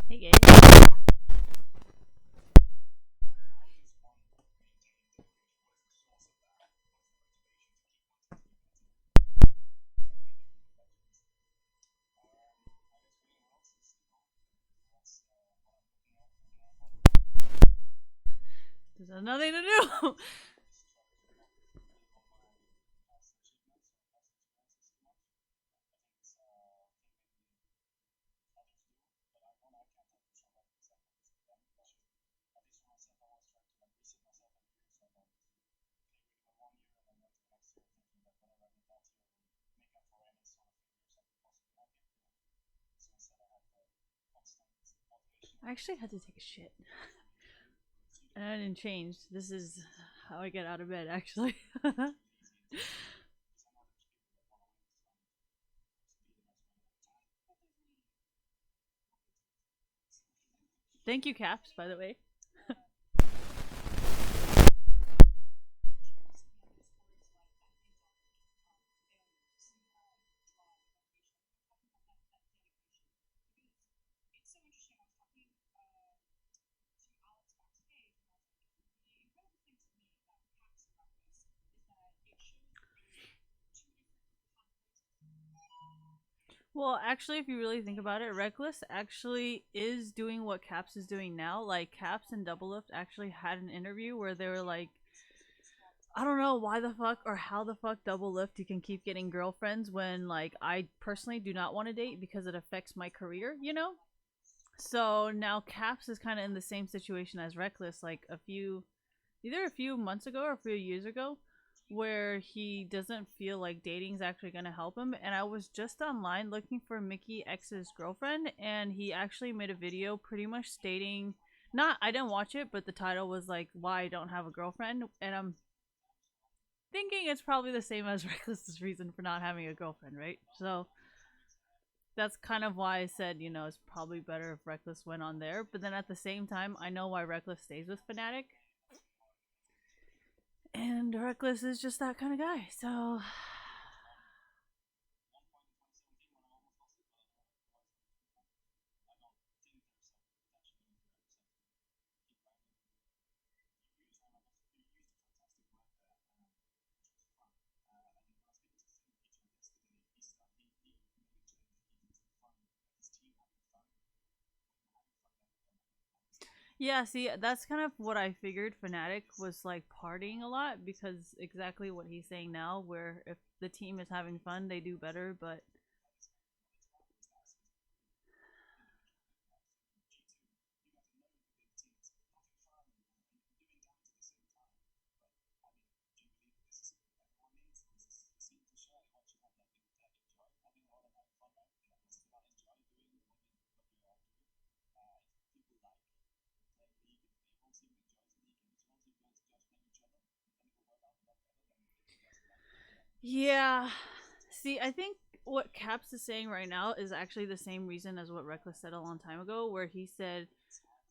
Hey guys. There's nothing to do. I actually had to take a shit. And I didn't change. This is how I get out of bed, actually. Thank you, Caps, by the way. Well, actually, if you really think about it, Reckless actually is doing what Caps is doing now. Like, Caps and Doublelift actually had an interview where they were like, I don't know why the fuck or how the fuck Doublelift you can keep getting girlfriends when, like, I personally do not want to date because it affects my career, you know? So now Caps is kind of in the same situation as Reckless, like either a few months ago or a few years ago, where he doesn't feel like dating's actually gonna help him. And I was just online looking for Mickey X's girlfriend, and he actually made a video pretty much stating, not I didn't watch it, but the title was like why I don't have a girlfriend, and I'm thinking it's probably the same as Reckless's reason for not having a girlfriend, right? So that's kind of why I said, it's probably better if Reckless went on there. But then at the same time, I know why Reckless stays with Fnatic. And Reckless is just that kind of guy. So, yeah, see, that's kind of what I figured. Fnatic was like partying a lot because exactly what he's saying now, where if the team is having fun, they do better. But yeah, see, I think what Caps is saying right now is actually the same reason as what Reckless said a long time ago, where he said,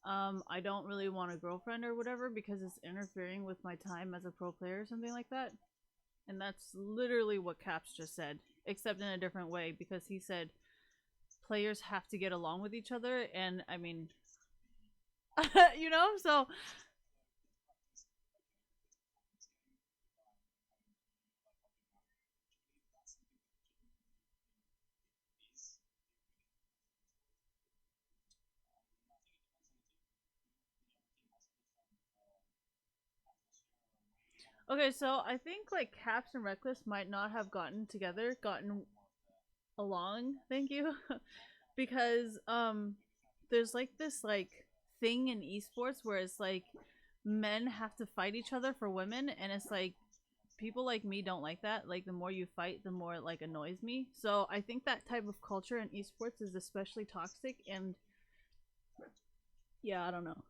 I don't really want a girlfriend or whatever because it's interfering with my time as a pro player or something like that. And that's literally what Caps just said, except in a different way because he said players have to get along with each other. And I mean, so okay, so I think like Caps and Reckless might not have gotten along. Thank you, because there's like this like thing in esports where it's like men have to fight each other for women, and it's like people like me don't like that. Like the more you fight, the more it like annoys me. So I think that type of culture in esports is especially toxic, and yeah, I don't know.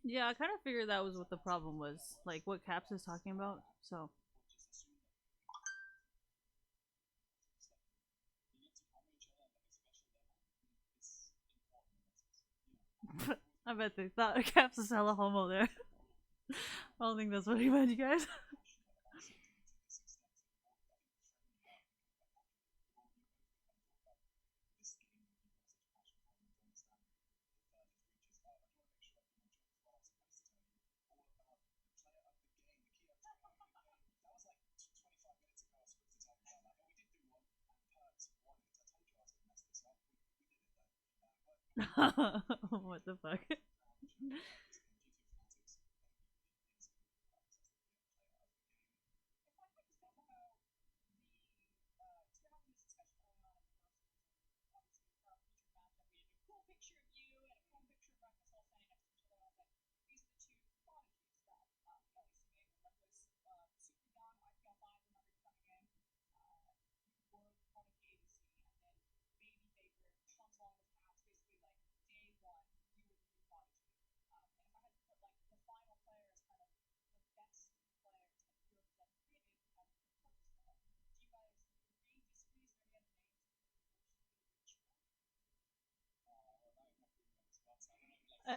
Yeah, I kind of figured that was what the problem was, like what Caps is talking about. So I bet they thought Caps is hella homo there. I don't think that's what he meant, you guys. What the fuck?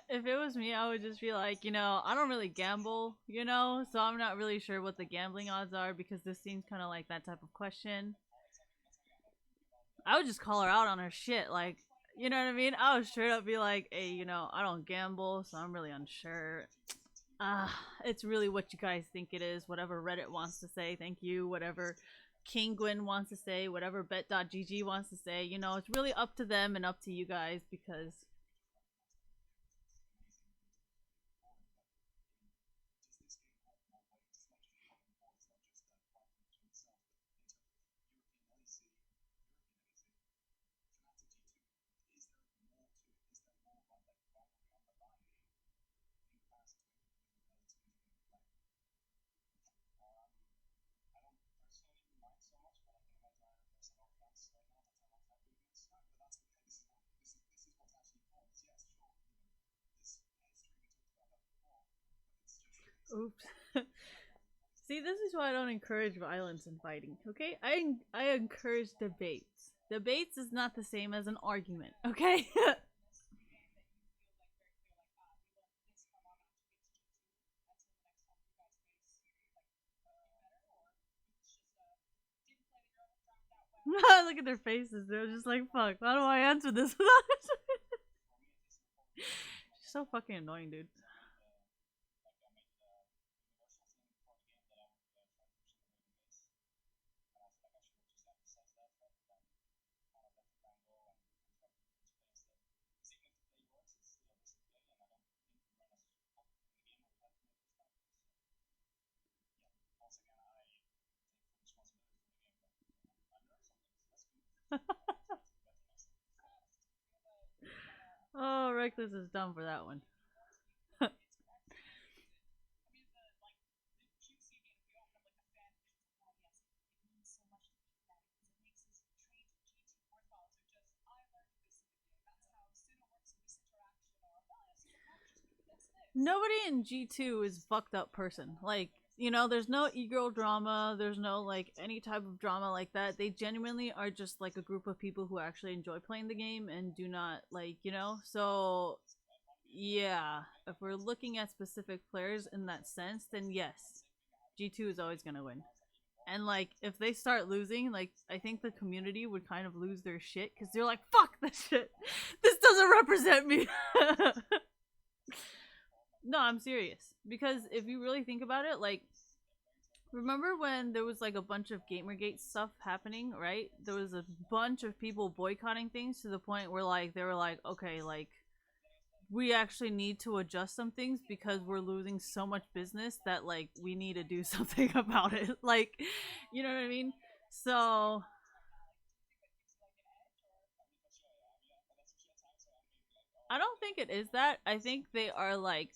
If it was me, I would just be like, I don't really gamble, so I'm not really sure what the gambling odds are because this seems kind of like that type of question. I would just call her out on her shit, like, you know what I mean? I would straight up be like, hey, I don't gamble, so I'm really unsure. It's really what you guys think it is. Whatever Reddit wants to say, thank you. Whatever Kingwin wants to say, whatever bet.gg wants to say, it's really up to them and up to you guys because oops. See, this is why I don't encourage violence and fighting. Okay, I encourage debates. Debates is not the same as an argument. Okay. Look at their faces. They're just like, "Fuck, how do I answer this?" She's so fucking annoying, dude. Oh, Reckless is dumb for that one. Nobody in G2 is a fucked up person. Like, there's no e-girl drama, there's no like any type of drama like that. They genuinely are just like a group of people who actually enjoy playing the game and do not like, so yeah, if we're looking at specific players in that sense, then yes, G2 is always gonna win. And like, if they start losing, like, I think the community would kind of lose their shit because they're like, "Fuck this shit. This doesn't represent me." No, I'm serious. Because if you really think about it, like, remember when there was like a bunch of Gamergate stuff happening, right? There was a bunch of people boycotting things to the point where like they were like, okay, like we actually need to adjust some things because we're losing so much business that like we need to do something about it. Like, you know what I mean? So I don't think it is that. I think they are like,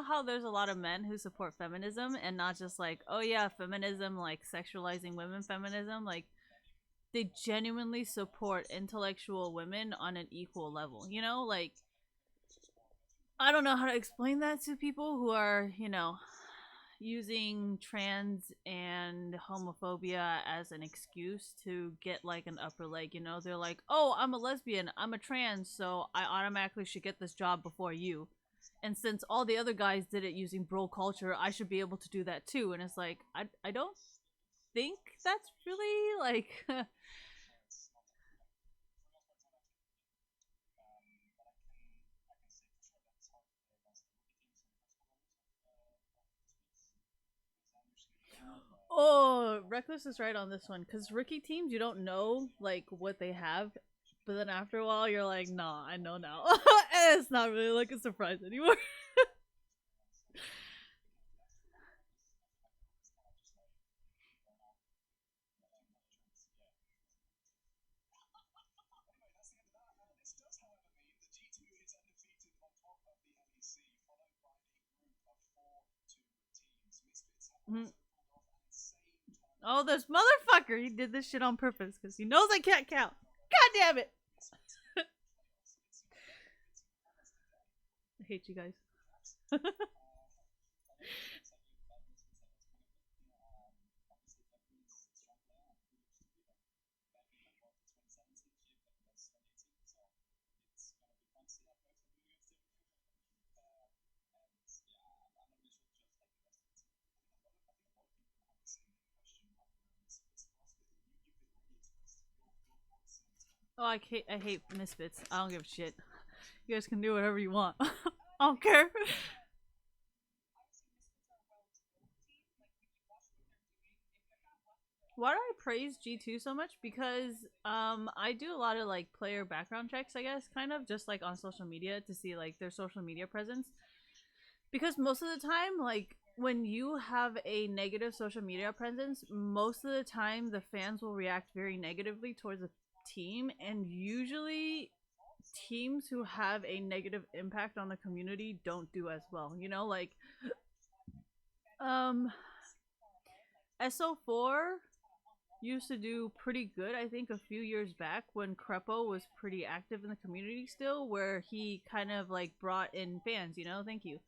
how there's a lot of men who support feminism and not just like, oh yeah, feminism, like sexualizing women feminism. Like, they genuinely support intellectual women on an equal level, Like, I don't know how to explain that to people who are, you know, using trans and homophobia as an excuse to get like an upper leg. You know, they're like, oh, I'm a lesbian, I'm a trans, so I automatically should get this job before you. And since all the other guys did it using bro culture, I should be able to do that too. And it's like, I don't think that's really like. Oh, Reckless is right on this one because rookie teams you don't know like what they have, but then after a while you're like, nah, I know now. And it's not really like a surprise anymore. Mhm. Oh, this motherfucker! He did this shit on purpose because he knows I can't count. God damn it! I hate you guys. Oh, I hate misfits. I don't give a shit. You guys can do whatever you want. I don't care. Why do I praise G2 so much? Because I do a lot of like player background checks, I guess, kind of just like on social media to see like their social media presence. Because most of the time, like when you have a negative social media presence, most of the time the fans will react very negatively towards the team, and usually teams who have a negative impact on the community don't do as well. You know, like um SO4 used to do pretty good, I think, a few years back when Crepo was pretty active in the community still, where he kind of like brought in fans, you know, thank you.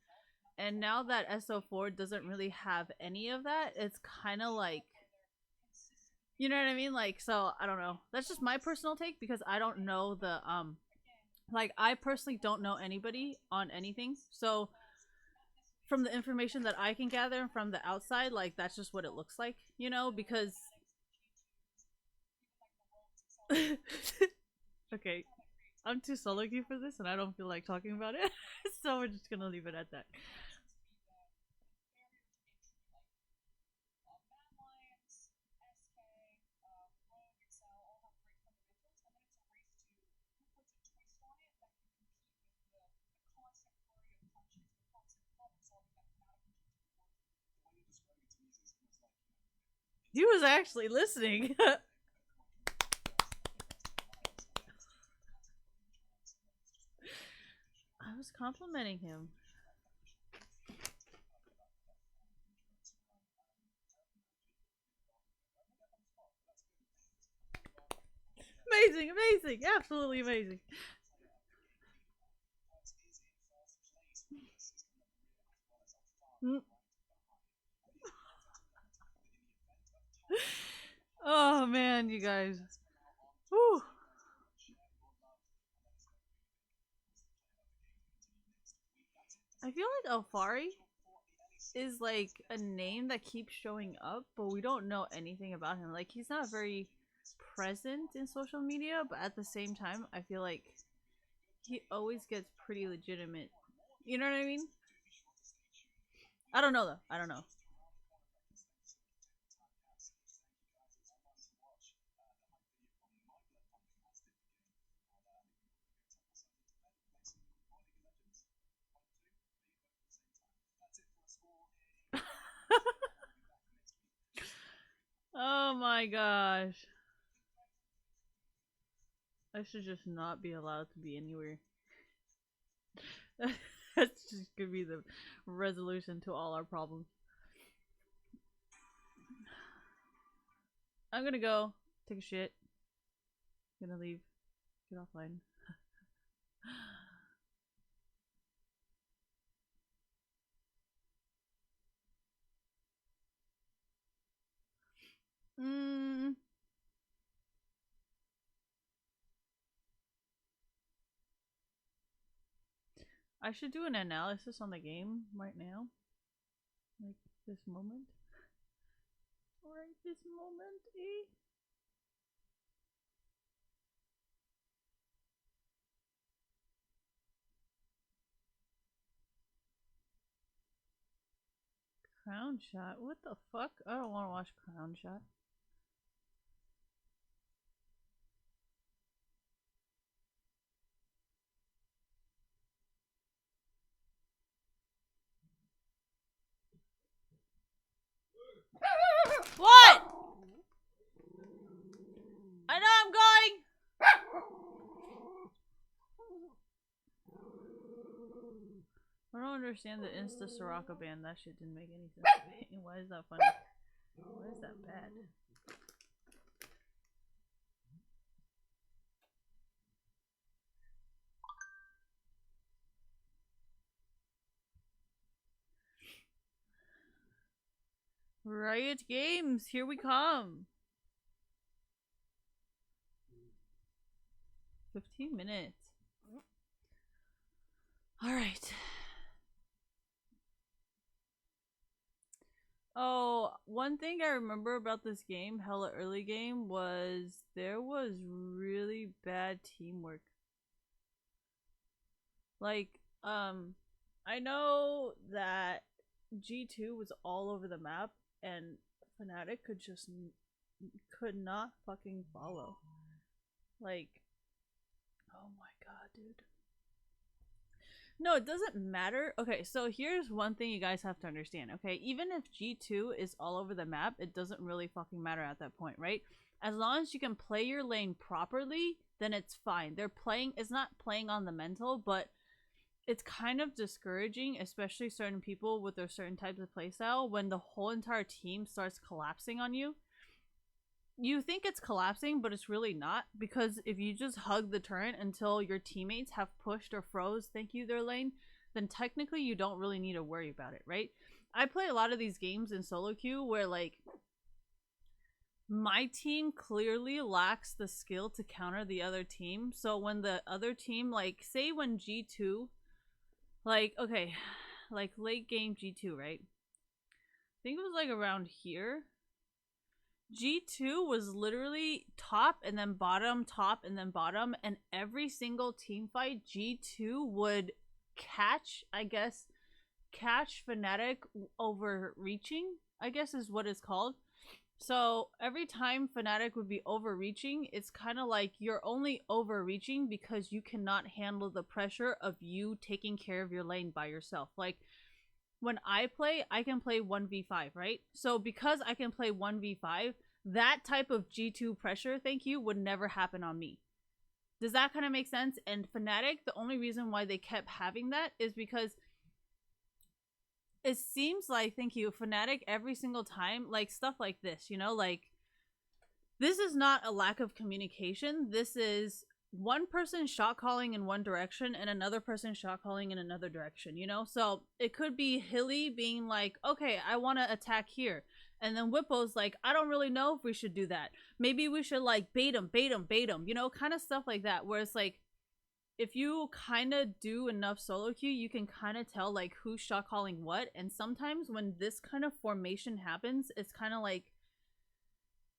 And now that SO4 doesn't really have any of that, it's kind of like, you know what I mean? Like, so I don't know. That's just my personal take because I don't know the, like, I personally don't know anybody on anything. So from the information that I can gather from the outside, like, that's just what it looks like, you know, because. Okay, I'm too solo for this and I don't feel like talking about it. So we're just gonna leave it at that. He was actually listening. I was complimenting him. Amazing, amazing, absolutely amazing. Mm. Oh man, you guys. Whew. I feel like Alfari is like a name that keeps showing up, but we don't know anything about him. Like he's not very present in social media, but at the same time, I feel like he always gets pretty legitimate. You know what I mean? I don't know though. I don't know. Oh my gosh. I should just not be allowed to be anywhere. That's just gonna be the resolution to all our problems. I'm gonna go take a shit. Gonna leave. Get offline. Mm. I should do an analysis on the game right now. Like this moment. Right this moment, eh? Crown Shot? What the fuck? I don't want to watch Crown Shot. What? I know I'm going! I don't understand the Insta Soraka ban. That shit didn't make any sense to me. Why is that funny? Why is that bad? Riot Games, here we come. 15 minutes. Alright. Oh, one thing I remember about this game, hella early game, was there was really bad teamwork. Like, I know that G2 was all over the map, and Fnatic could not fucking follow. Like, oh my god, dude. No, it doesn't matter. Okay, so here's one thing you guys have to understand, okay? Even if G2 is all over the map, it doesn't really fucking matter at that point, right? As long as you can play your lane properly, then it's fine. It's not playing on the mental, but it's kind of discouraging, especially certain people with their certain types of playstyle, when the whole entire team starts collapsing on you. You think it's collapsing, but it's really not, because if you just hug the turret until your teammates have pushed or froze thank you their lane, then technically you don't really need to worry about it, right? I play a lot of these games in solo queue where like my team clearly lacks the skill to counter the other team. So when the other team, like say when G2, like okay, like late game G2, right? I think it was like around here. G2 was literally top and then bottom, top and then bottom, and every single team fight, G2 would catch Fnatic overreaching, I guess is what it's called. So every time Fnatic would be overreaching, it's kind of like you're only overreaching because you cannot handle the pressure of you taking care of your lane by yourself. Like, when I play, I can play 1v5, right? So because I can play 1v5, that type of G2 pressure, thank you, would never happen on me. Does that kind of make sense? And Fnatic, the only reason why they kept having that is because it seems like, thank you, Fnatic every single time, like stuff like this, you know, like this is not a lack of communication. This is one person shot calling in one direction and another person shot calling in another direction, you know? So it could be Hilly being like, okay, I want to attack here. And then Whipple's like, I don't really know if we should do that. Maybe we should like bait him, you know, kind of stuff like that. Where it's like, if you kind of do enough solo queue, you can kind of tell like who's shot calling what. And sometimes when this kind of formation happens, it's kind of like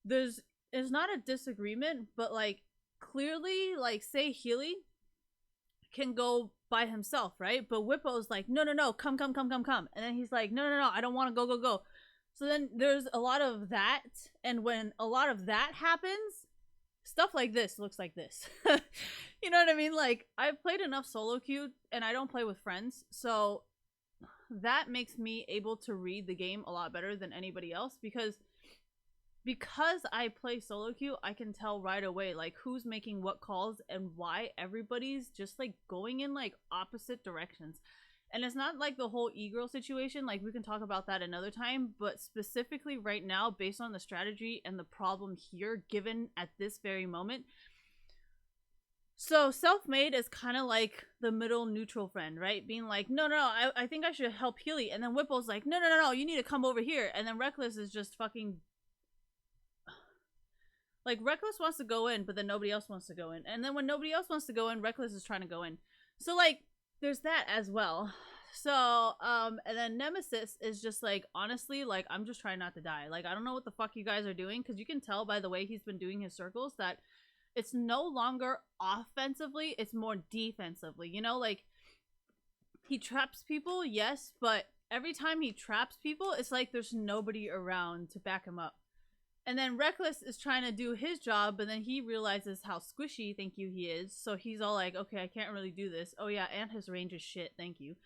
it's not a disagreement, but like clearly, like say Healy can go by himself, right? But Whipple's like, no, come. And then he's like, no, I don't want to go. So then there's a lot of that. And when a lot of that happens, stuff like this looks like this. You know what I mean? Like, I've played enough solo queue and I don't play with friends. So that makes me able to read the game a lot better than anybody else because I play solo queue, I can tell right away like who's making what calls and why everybody's just like going in like opposite directions. And it's not like the whole e-girl situation, like we can talk about that another time, but specifically right now based on the strategy and the problem here given at this very moment. So Self-Made is kind of like the middle neutral friend, right? Being like, no, I think I should help Healy. And then Whipple's like, no, you need to come over here. And then Reckless is just fucking Like Reckless wants to go in, but then nobody else wants to go in. And then when nobody else wants to go in, Reckless is trying to go in. So like there's that as well. So and then Nemesis is just like, honestly, like I'm just trying not to die. Like I don't know what the fuck you guys are doing, because you can tell by the way he's been doing his circles that it's no longer offensively, it's more defensively. You know, like he traps people, yes, but every time he traps people, it's like there's nobody around to back him up. And then Reckless is trying to do his job, but then he realizes how squishy, thank you, he is. So he's all like, okay, I can't really do this. Oh yeah, and his range is shit, thank you.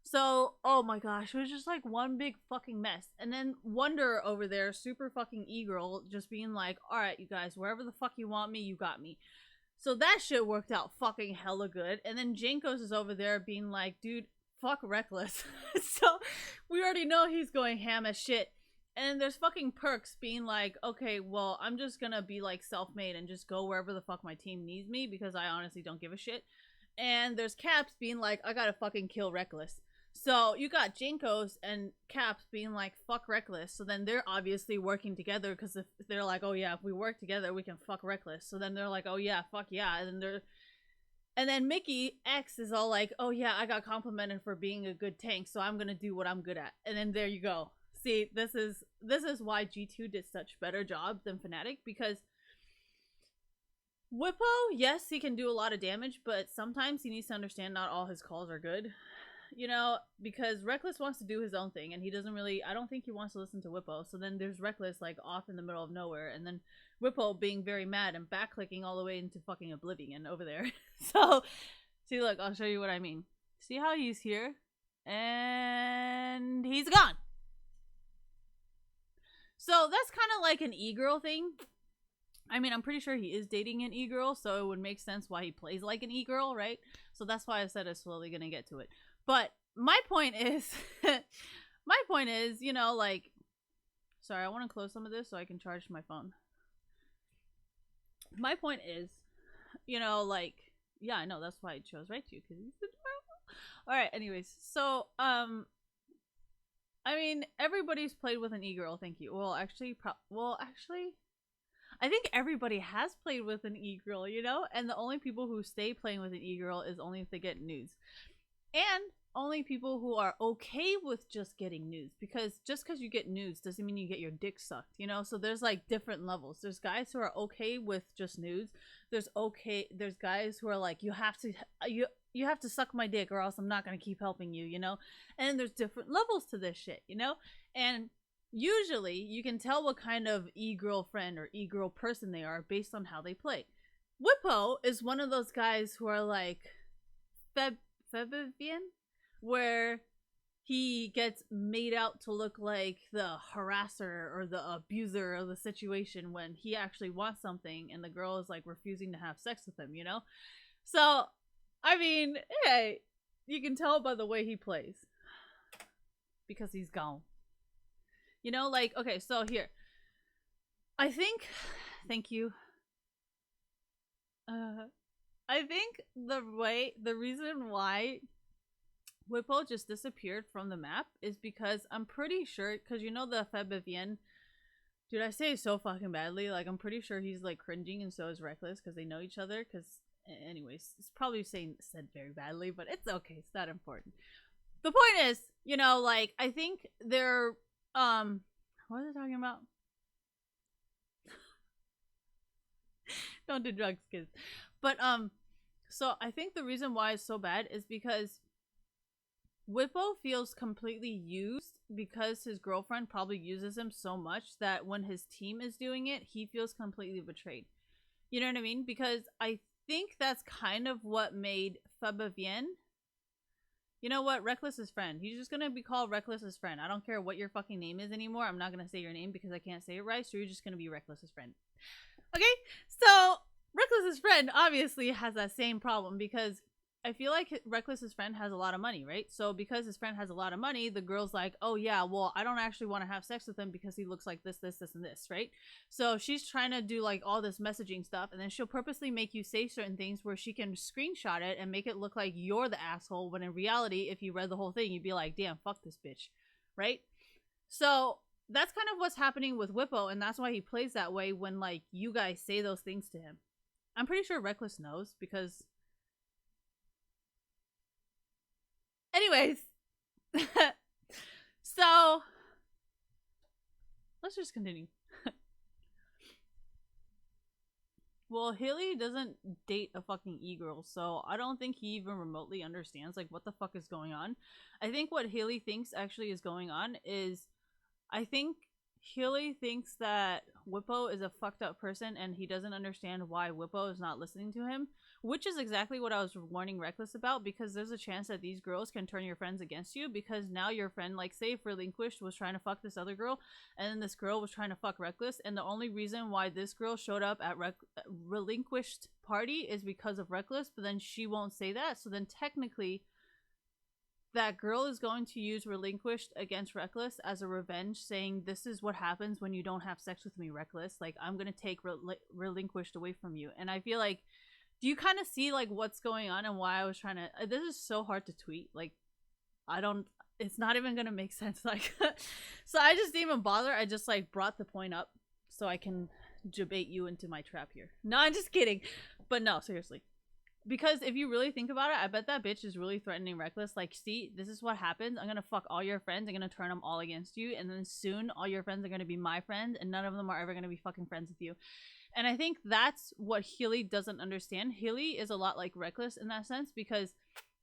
So, oh my gosh, it was just like one big fucking mess. And then Wonder over there, super fucking e-girl, just being like, alright, you guys, wherever the fuck you want me, you got me. So that shit worked out fucking hella good. And then Jankos is over there being like, dude, fuck Reckless. So we already know he's going ham as shit. And then there's fucking Perks being like, okay, well, I'm just gonna be like self-made and just go wherever the fuck my team needs me, because I honestly don't give a shit. And there's Caps being like, I gotta fucking kill Reckless. So you got Jankos and Caps being like, fuck Reckless. So then they're obviously working together, because if they're like, oh yeah, if we work together, we can fuck Reckless. So then they're like, oh yeah, fuck yeah. And then Mickey X is all like, oh yeah, I got complimented for being a good tank, so I'm gonna do what I'm good at. And then there you go. See, this is why G2 did such better job than Fnatic, because Whippo, yes, he can do a lot of damage, but sometimes he needs to understand not all his calls are good. You know, because Reckless wants to do his own thing, and he doesn't really, I don't think he wants to listen to Whippo. So then there's Reckless like off in the middle of nowhere, and then Whippo being very mad and backclicking all the way into fucking Oblivion over there. So, see, look, I'll show you what I mean. See how he's here? And he's gone. So that's kind of like an e-girl thing. I mean, I'm pretty sure he is dating an e-girl, so it would make sense why he plays like an e-girl, right? So that's why I said I'm slowly gonna get to it. But my point is, you know, like, sorry, I want to close some of this so I can charge my phone. My point is, you know, like, yeah, I know, that's why I chose Raichu, because he's adorable. Alright, anyways, so, I mean, everybody's played with an e-girl, thank you. Well, actually, I think everybody has played with an e-girl, you know? And the only people who stay playing with an e-girl is only if they get nudes. And only people who are okay with just getting nudes, because just because you get nudes doesn't mean you get your dick sucked, you know? So there's like different levels. There's guys who are okay with just nudes. There's guys who are like, you have to suck my dick or else I'm not going to keep helping you, you know? And there's different levels to this shit, you know? And usually you can tell what kind of e-girlfriend or e-girl person they are based on how they play. Whippo is one of those guys who are like Febivian, where he gets made out to look like the harasser or the abuser of the situation when he actually wants something and the girl is like refusing to have sex with him, you know? So, I mean, hey, you can tell by the way he plays. Because he's gone. You know, like, okay, so here. I think, thank you. I think the reason why Whippo just disappeared from the map is because I'm pretty sure, because you know the Febivian, dude, I say it so fucking badly, like I'm pretty sure he's like cringing and so is Reckless because they know each other, because anyways, it's probably said very badly, but it's okay, it's not important. The point is, you know, like, I think they're, what was I talking about? Don't do drugs, kids. But, so I think the reason why it's so bad is because Whippo feels completely used, because his girlfriend probably uses him so much that when his team is doing it, he feels completely betrayed. You know what I mean? Because I think that's kind of what made Febivian, you know what, Reckless's friend. He's just gonna be called Reckless's friend. I don't care what your fucking name is anymore. I'm not gonna say your name because I can't say it right, so you're just gonna be Reckless's friend. Okay? So, Reckless's friend obviously has that same problem, because I feel like Reckless's friend has a lot of money, right? So because his friend has a lot of money, the girl's like, oh yeah, well, I don't actually want to have sex with him because he looks like this, this, this, and this, right? So she's trying to do like all this messaging stuff, and then she'll purposely make you say certain things where she can screenshot it and make it look like you're the asshole, when in reality, if you read the whole thing, you'd be like, damn, fuck this bitch, right? So that's kind of what's happening with Whippo, and that's why he plays that way when like you guys say those things to him. I'm pretty sure Reckless knows because anyways. So let's just continue. Well, Haley doesn't date a fucking e-girl, so I don't think he even remotely understands like what the fuck is going on. I think what Haley thinks actually is going on is I think Haley thinks that Whippo is a fucked up person and he doesn't understand why Whippo is not listening to him, which is exactly what I was warning Reckless about, because there's a chance that these girls can turn your friends against you, because now your friend, like say if Relinquished was trying to fuck this other girl and then this girl was trying to fuck Reckless, and the only reason why this girl showed up at Relinquished party is because of Reckless, but then she won't say that, so then technically that girl is going to use Relinquished against Reckless as a revenge, saying this is what happens when you don't have sex with me, Reckless. Like, I'm gonna take Relinquished away from you. And I feel like, do you kind of see like what's going on and why I was trying to this is so hard to tweet, like I don't, it's not even gonna make sense, like so I just didn't even bother. I just like brought the point up so I can debate you into my trap here. No, I'm just kidding, but no, seriously. Because if you really think about it, I bet that bitch is really threatening Reckless. Like, see, this is what happens. I'm gonna fuck all your friends. I'm gonna turn them all against you. And then soon, all your friends are gonna be my friends. And none of them are ever gonna be fucking friends with you. And I think that's what Healy doesn't understand. Healy is a lot like Reckless in that sense. Because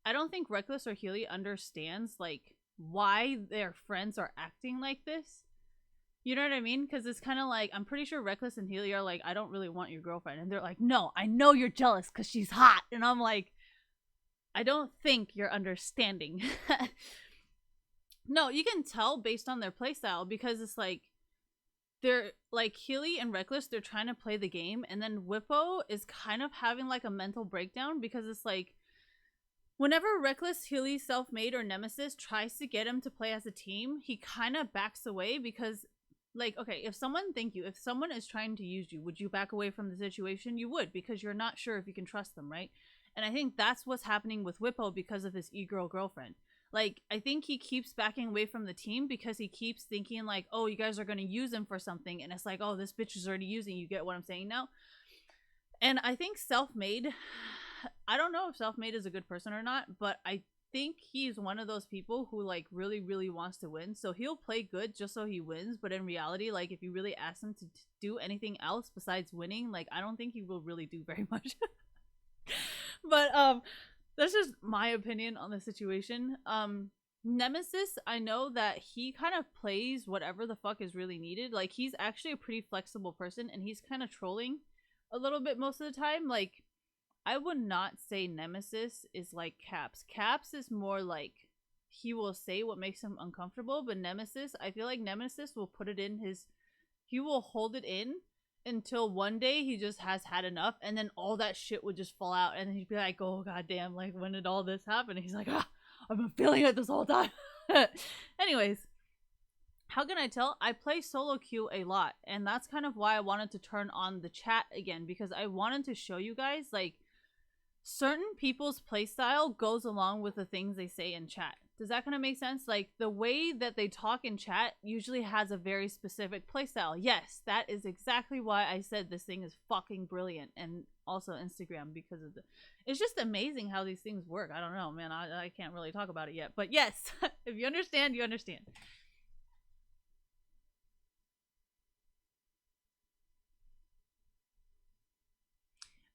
I don't think Reckless or Healy understands, like, why their friends are acting like this. You know what I mean? Because it's kind of like, I'm pretty sure Reckless and Healy are like, I don't really want your girlfriend. And they're like, no, I know you're jealous because she's hot. And I'm like, I don't think you're understanding. No, you can tell based on their playstyle, because it's like, they're like Healy and Reckless, they're trying to play the game. And then Whippo is kind of having like a mental breakdown, because it's like, whenever Reckless, Healy, Self-Made, or Nemesis tries to get him to play as a team, he kind of backs away because, like, okay, if someone is trying to use you, would you back away from the situation? You would, because you're not sure if you can trust them, right? And I think that's what's happening with Whippo because of his e-girl girlfriend. Like, I think he keeps backing away from the team because he keeps thinking like, oh, you guys are going to use him for something. And it's like, oh, this bitch is already using you. Get what I'm saying now? And I think Self-Made, I don't know if Self-Made is a good person or not, but I think he's one of those people who like really wants to win, so he'll play good just so he wins. But in reality, like, if you really ask him to do anything else besides winning, like, I don't think he will really do very much. But that's just my opinion on the situation. Nemesis, I know that he kind of plays whatever the fuck is really needed. Like, he's actually a pretty flexible person, and he's kind of trolling a little bit most of the time. Like, I would not say Nemesis is like Caps. Caps is more like, he will say what makes him uncomfortable, but Nemesis, I feel like Nemesis will put it in his, he will hold it in until one day he just has had enough, and then all that shit would just fall out, and then he'd be like, oh goddamn, like, when did all this happen? And he's like, ah, I've been feeling it this whole time. Anyways, how can I tell? I play solo queue a lot, and that's kind of why I wanted to turn on the chat again, because I wanted to show you guys, like, certain people's playstyle goes along with the things they say in chat. Does that kind of make sense? Like, the way that they talk in chat usually has a very specific playstyle. Yes, that is exactly why I said this thing is fucking brilliant. And also Instagram, because of the, it's just amazing how these things work. I don't know, man. I can't really talk about it yet. But yes, if you understand, you understand.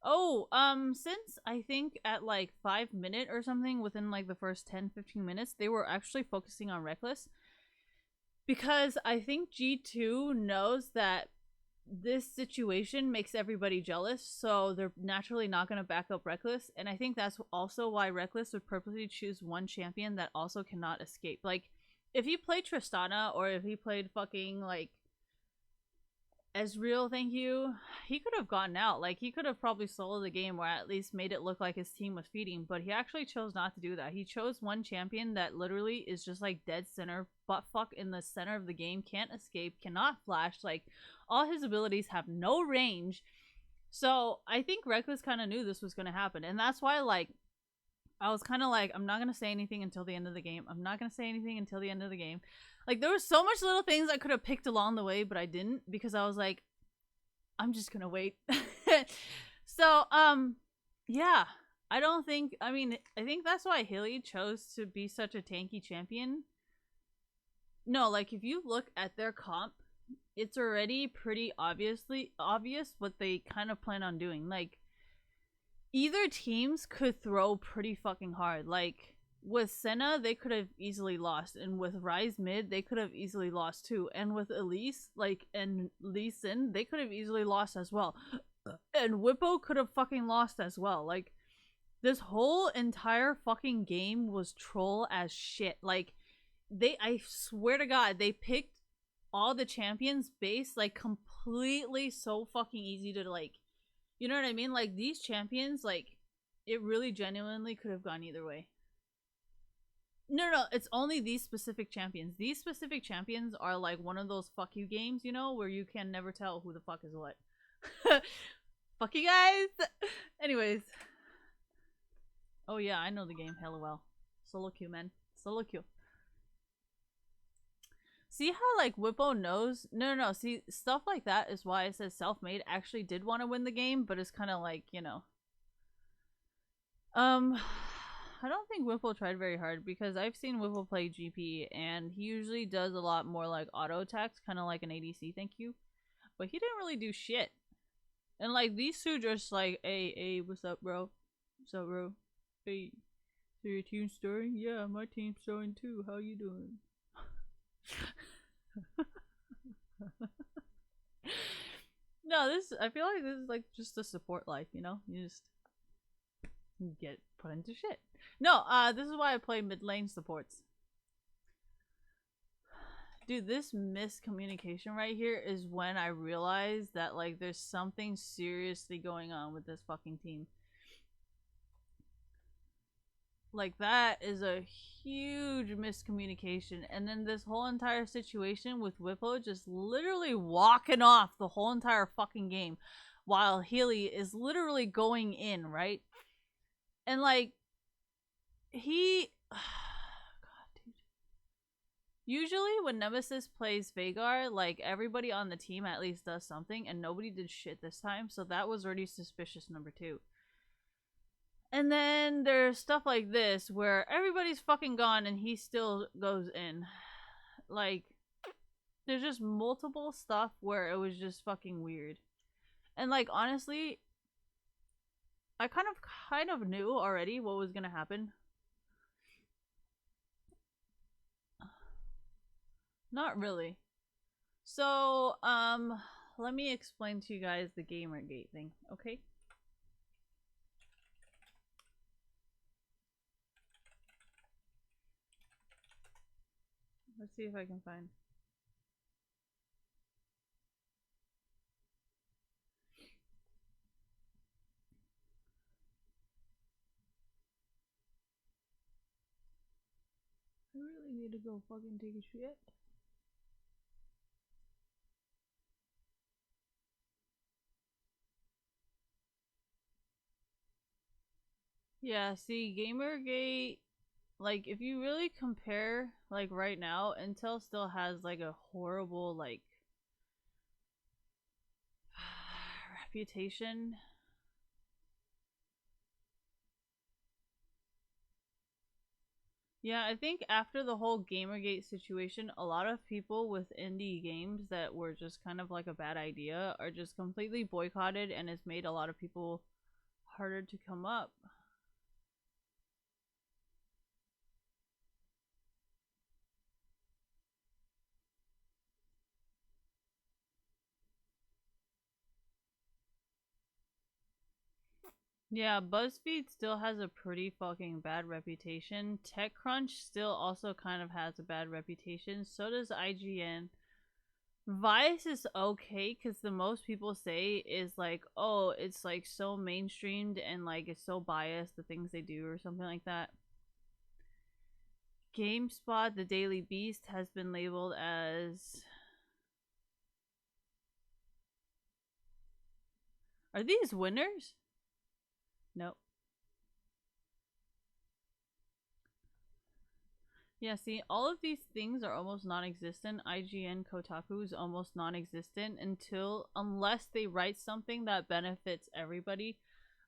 Oh, since I think at like 5 minutes or something, within like the first 10-15 minutes, they were actually focusing on Reckless. Because I think G2 knows that this situation makes everybody jealous, so they're naturally not going to back up Reckless. And I think that's also why Reckless would purposely choose one champion that also cannot escape. Like, if he played Tristana, or if he played fucking, like, Ezreal, thank you, he could have gotten out. Like, he could have probably soloed the game, or at least made it look like his team was feeding, but he actually chose not to do that. He chose one champion that literally is just like dead center, butt fuck in the center of the game, can't escape, cannot flash, like, all his abilities have no range. So I think Reckless kind of knew this was going to happen, and that's why, like, I was kind of like, I'm not going to say anything until the end of the game. I'm not going to say anything until the end of the game. Like there was so much little things I could have picked along the way, but I didn't because I was like, I'm just gonna wait. So, yeah. I don't think I mean, I think that's why Hilly chose to be such a tanky champion. No, like if you look at their comp, it's already pretty obviously obvious what they kind of plan on doing. Like either teams could throw pretty fucking hard. Like with Senna, they could have easily lost, and with Rise mid, they could have easily lost too. And with Elise, like and Lee Sin, they could have easily lost as well. And Whippo could have fucking lost as well. Like this whole entire fucking game was troll as shit. Like I swear to God, they picked all the champions based like completely so fucking easy to like, you know what I mean? Like these champions, like it really genuinely could have gone either way. No, it's only these specific champions. These specific champions are like one of those fuck you games, you know, where you can never tell who the fuck is what. Fuck you guys. Anyways. Oh yeah, I know the game hella well. Solo queue, man. Solo queue. See how like Whippo knows? No. See, stuff like that is why it says self-made actually did want to win the game, but it's kind of like, you know. I don't think Whipple tried very hard because I've seen Whipple play GP and he usually does a lot more like auto attacks, kind of like an ADC, thank you. But he didn't really do shit. And like these two just like, hey, what's up, bro? What's up, bro? Hey, so your team's stirring? Yeah, my team's stirring too. How you doing? No, I feel like this is like just a support life, you know? You just get put into shit. No, this is why I play mid lane supports. Dude, this miscommunication right here is when I realized that like there's something seriously going on with this fucking team. Like that is a huge miscommunication. And then this whole entire situation with Whippo just literally walking off the whole entire fucking game while Healy is literally going in, right? And like he God, dude. Usually when Nemesis plays Veigar, like everybody on the team at least does something and nobody did shit this time, so that was already suspicious number 2. And then there's stuff like this where everybody's fucking gone and he still goes in. Like, there's just multiple stuff where it was just fucking weird. And like, honestly, I kind of knew already what was gonna happen. Not really. So, let me explain to you guys the Gamergate thing, okay? Let's see if I can find. I really need to go fucking take a shit. Yeah, see, Gamergate, like, if you really compare, like, right now, Intel still has, like, a horrible, like, reputation. Yeah, I think after the whole Gamergate situation, a lot of people with indie games that were just kind of like a bad idea are just completely boycotted, and it's made a lot of people harder to come up. Yeah, BuzzFeed still has a pretty fucking bad reputation. TechCrunch still also kind of has a bad reputation. So does IGN. Vice is okay because the most people say is like, oh, it's like so mainstreamed and like it's so biased, the things they do or something like that. GameSpot, the Daily Beast, has been labeled as... Are these winners? Nope. Yeah, see, all of these things are almost non-existent. IGN, Kotaku is almost non-existent unless they write something that benefits everybody,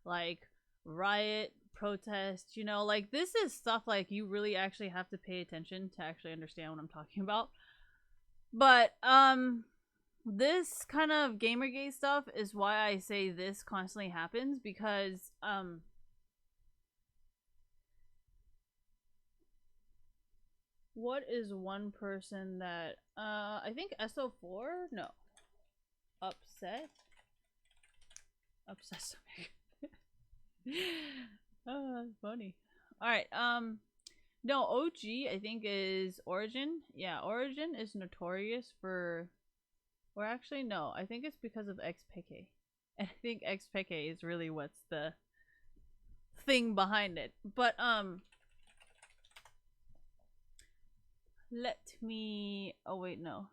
like riot, protest, like this is stuff like you really actually have to pay attention to actually understand what I'm talking about. But this kind of Gamergate stuff is why I say this constantly happens, because what is one person that I think SO4? No. Upset? Obsessive. Oh, that's funny. Alright, no, OG I think is Origin. Yeah, Origin is notorious for, or actually no, I think it's because of XPK. And I think XPK is really what's the thing behind it. But let me, oh wait, no.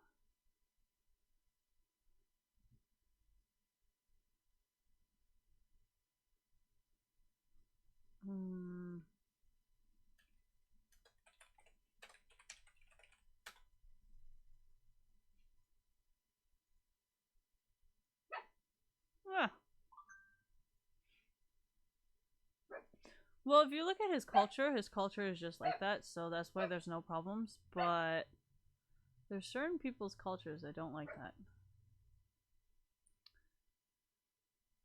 Ah. Well, if you look at his culture is just like that, so that's why there's no problems. But there's certain people's cultures that don't like that.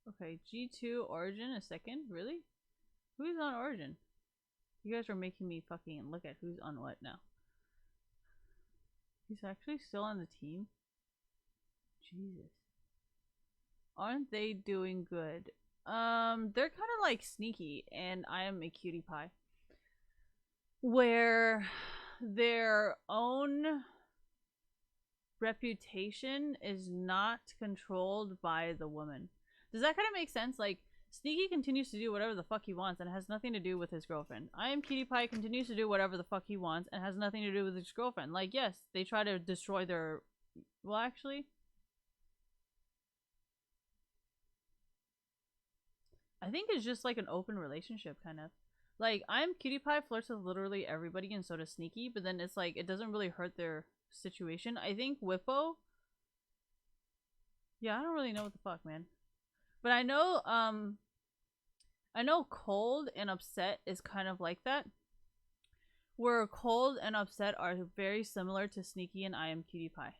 Okay, G2 Origin a second? Really? Who's on Origin? You guys are making me fucking look at who's on what now. He's actually still on the team? Jesus. Aren't they doing good? They're kind of like sneaky, and I am a cutie pie. Where their own reputation is not controlled by the woman. Does that kind of make sense? Like, Sneaky continues to do whatever the fuck he wants and has nothing to do with his girlfriend. I Am Cutie Pie continues to do whatever the fuck he wants and has nothing to do with his girlfriend. Like, yes, they try to destroy their... Well, actually... I think it's just like an open relationship, kind of. Like, I Am Cutie Pie flirts with literally everybody and so does Sneaky, but then it's like, it doesn't really hurt their situation. I think Whippo... Yeah, I don't really know what the fuck, man. But I know Cold and Upset is kind of like that. Where Cold and Upset are very similar to Sneaky and I Am Cutie Pie.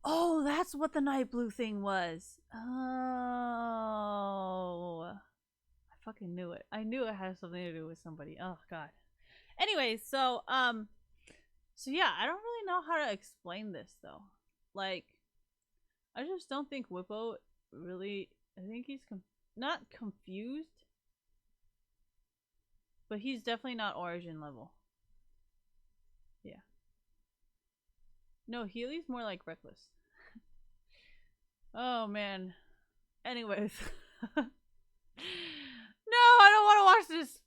Oh, that's what the Night Blue thing was. Oh. I fucking knew it. I knew it had something to do with somebody. Oh, God. Anyway, so yeah, I don't really know how to explain this, though. Like, I just don't think Whippo really... I think he's not confused, but he's definitely not Origin level. Yeah. No, Healy's more like Reckless. Oh, man. Anyways. No, I don't want to watch this.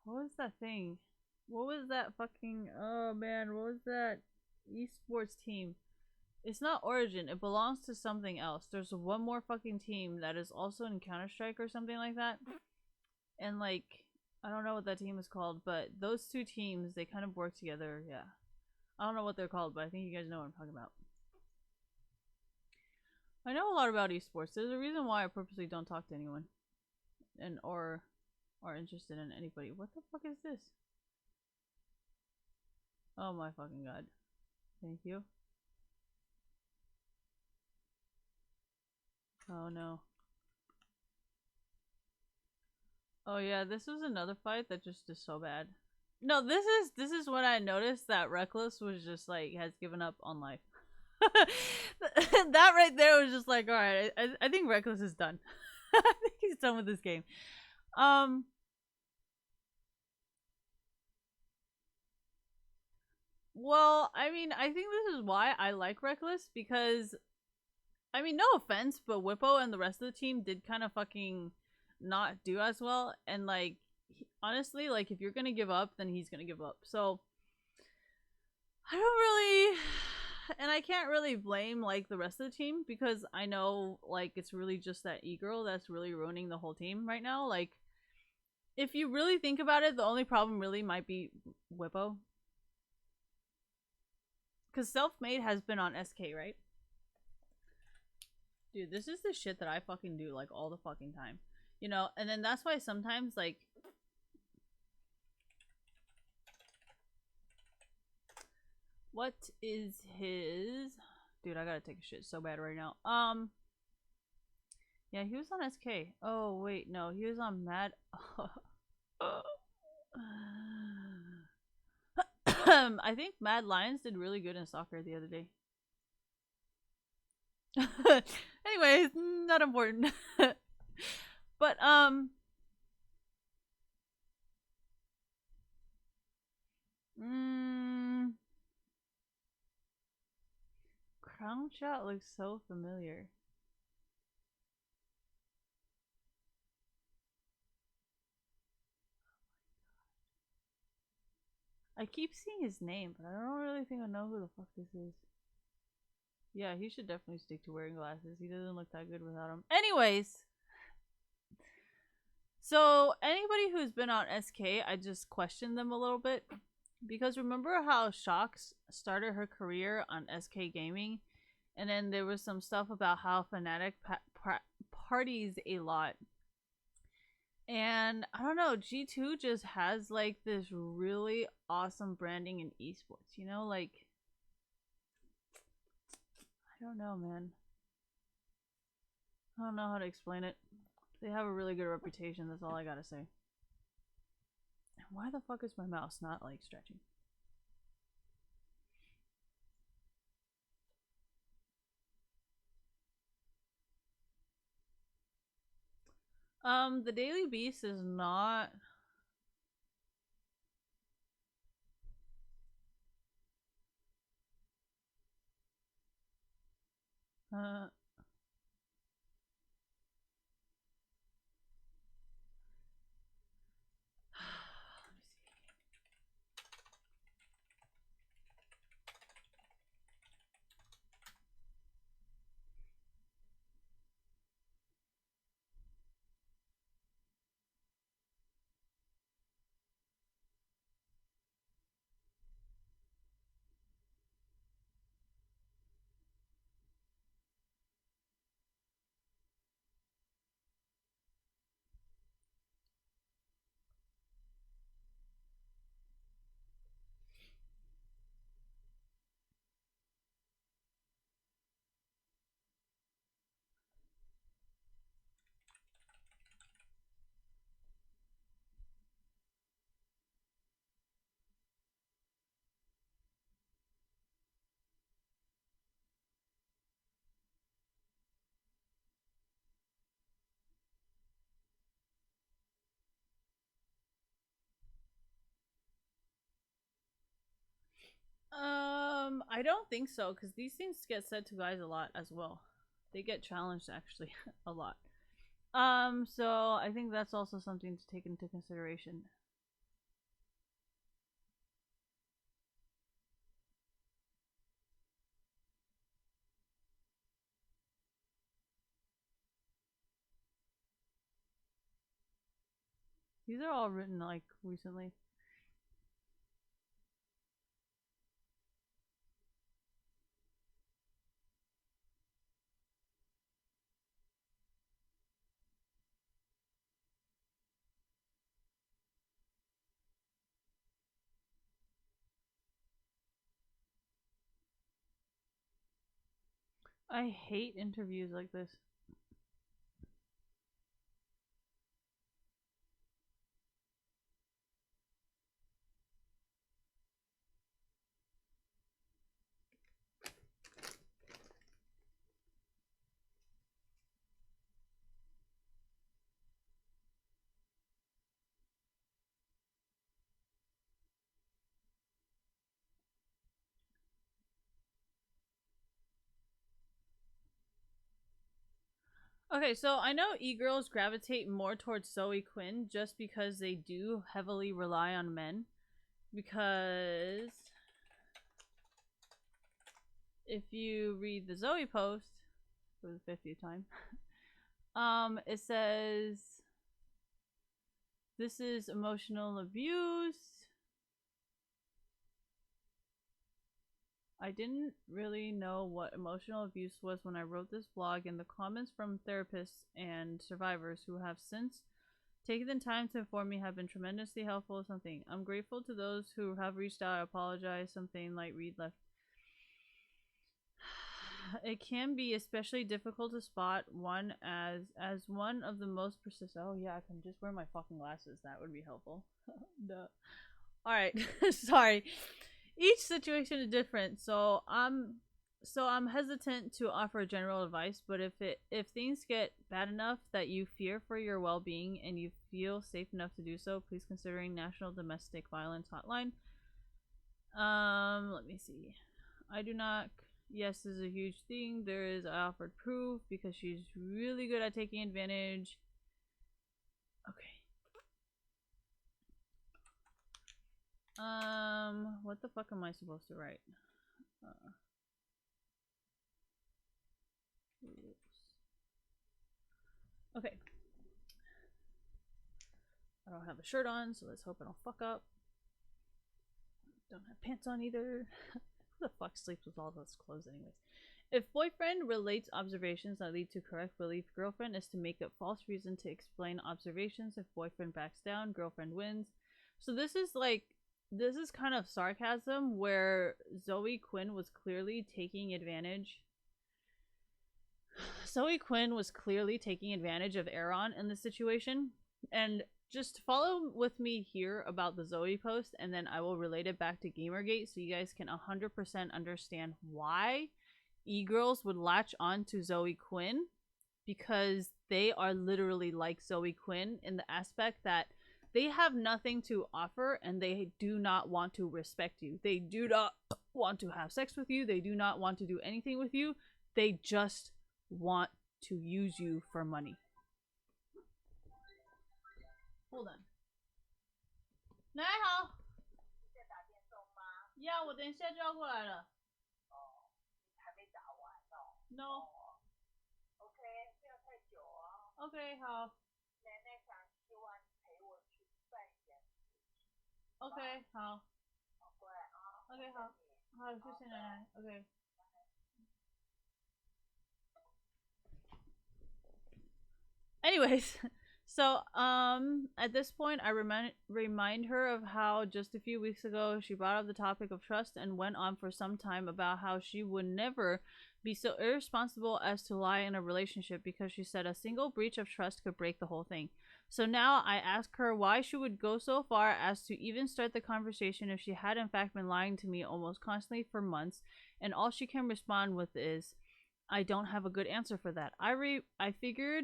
What was that thing? What was that fucking... Oh, man, what was that esports team? It's not Origin. It belongs to something else. There's one more fucking team that is also in Counter-Strike or something like that. And, like, I don't know what that team is called, but those two teams, they kind of work together, yeah. I don't know what they're called, but I think you guys know what I'm talking about. I know a lot about esports. There's a reason why I purposely don't talk to anyone. Or are interested in anybody. What the fuck is this? Oh my fucking god. Thank you. Oh no. Oh yeah, this was another fight that just is so bad. No, this is when I noticed that Reckless was just like has given up on life. That right there was just like, alright, I think Reckless is done. I think he's done with this game. Well, I mean, I think this is why I like Reckless, because I mean, no offense, but Whippo and the rest of the team did kind of fucking not do as well. And like, honestly, like if you're gonna give up, then he's gonna give up. So I don't really and I can't really blame like the rest of the team because I know like it's really just that e-girl that's really ruining the whole team right now. Like, if you really think about it, the only problem really might be Whippo. Because Self-Made has been on SK, right? Dude, this is the shit that I fucking do like all the fucking time. You know, and then that's why sometimes like what is his dude, I gotta take a shit so bad right now. Yeah, he was on SK. Oh wait, no, he was on Mad. I think Mad Lions did really good in soccer the other day. Anyways, not important. But Crown Shot looks so familiar. I keep seeing his name, but I don't really think I know who the fuck this is. Yeah, he should definitely stick to wearing glasses. He doesn't look that good without them. Anyways, so anybody who's been on SK, I just questioned them a little bit. Because remember how Shox started her career on SK Gaming? And then there was some stuff about how Fnatic parties a lot. And I don't know, G2 just has like this really awesome branding in esports, you know? Like, I don't know, man. I don't know how to explain it. They have a really good reputation, that's all I gotta say. Why the fuck is my mouse not like stretching? The Daily Beast is not. Uh, I don't think so, because these things get said to guys a lot as well. They get challenged actually a lot. So I think that's also something to take into consideration. These are all written like recently. I hate interviews like this. Okay, so I know e-girls gravitate more towards Zoe Quinn just because they do heavily rely on men. Because if you read the Zoe post for the 50th time, it says this is emotional abuse. I didn't really know what emotional abuse was when I wrote this blog, and the comments from therapists and survivors who have since taken the time to inform me have been tremendously helpful. Something I'm grateful to those who have reached out. I apologize. Something like Reed left. It can be especially difficult to spot one as one of the most persistent. Oh yeah, I can just wear my fucking glasses. That would be helpful. Duh. All right, sorry. Each situation is different, so I'm hesitant to offer general advice. But if things get bad enough that you fear for your well-being and you feel safe enough to do so, please consider National Domestic Violence Hotline. Let me see. I do not. Yes, this is a huge thing. There is. I offered proof because she's really good at taking advantage. Okay. What the fuck am I supposed to write? Okay. I don't have a shirt on, so let's hope I don't fuck up. Don't have pants on either. Who the fuck sleeps with all those clothes anyways? If boyfriend relates observations that lead to correct belief, girlfriend is to make up false reason to explain observations. If boyfriend backs down, girlfriend wins. So this is kind of sarcasm where Zoe Quinn was clearly taking advantage. Zoe Quinn was clearly taking advantage of Aaron in this situation. And just follow with me here about the Zoe post, and then I will relate it back to Gamergate so you guys can 100% understand why e-girls would latch on to Zoe Quinn, because they are literally like Zoe Quinn in the aspect that they have nothing to offer and they do not want to respect you. They do not want to have sex with you. They do not want to do anything with you. They just want to use you for money. Hold on. 你好。呀，我等一下就要过来了。No. OK， 不要太久哦。OK， 好。奶奶想希望你陪我去办一件事情。OK， 好。好乖啊。OK， 好。好，谢谢奶奶。OK。Anyways, so at this point I remind her of how just a few weeks ago she brought up the topic of trust and went on for some time about how she would never be so irresponsible as to lie in a relationship because she said a single breach of trust could break the whole thing. So now I ask her why she would go so far as to even start the conversation if she had in fact been lying to me almost constantly for months, and all she can respond with is, I don't have a good answer for that. I figure,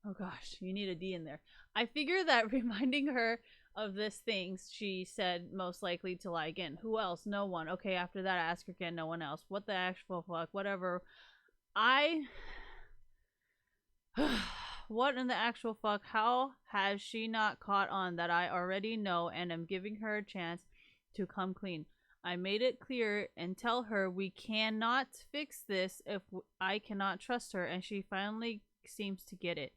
oh gosh, you need a D in there. I figure that reminding her of this thing she said most likely to lie again. Who else? No one. Okay, after that I ask her again, no one else. What the actual fuck? Whatever. What in the actual fuck? How has she not caught on that I already know and am giving her a chance to come clean? I made it clear and tell her we cannot fix this if I cannot trust her, and she finally seems to get it.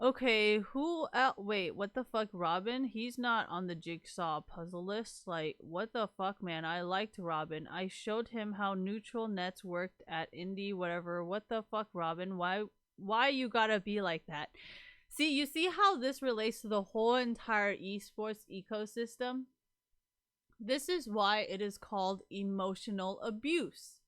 Okay, who else? Wait, what the fuck, Robin? He's not on the Jigsaw puzzle list. Like, what the fuck, man? I liked Robin. I showed him how neutral nets worked at Indie, whatever. What the fuck, Robin? Why you gotta be like that? See, you see how this relates to the whole entire esports ecosystem? This is why it is called emotional abuse.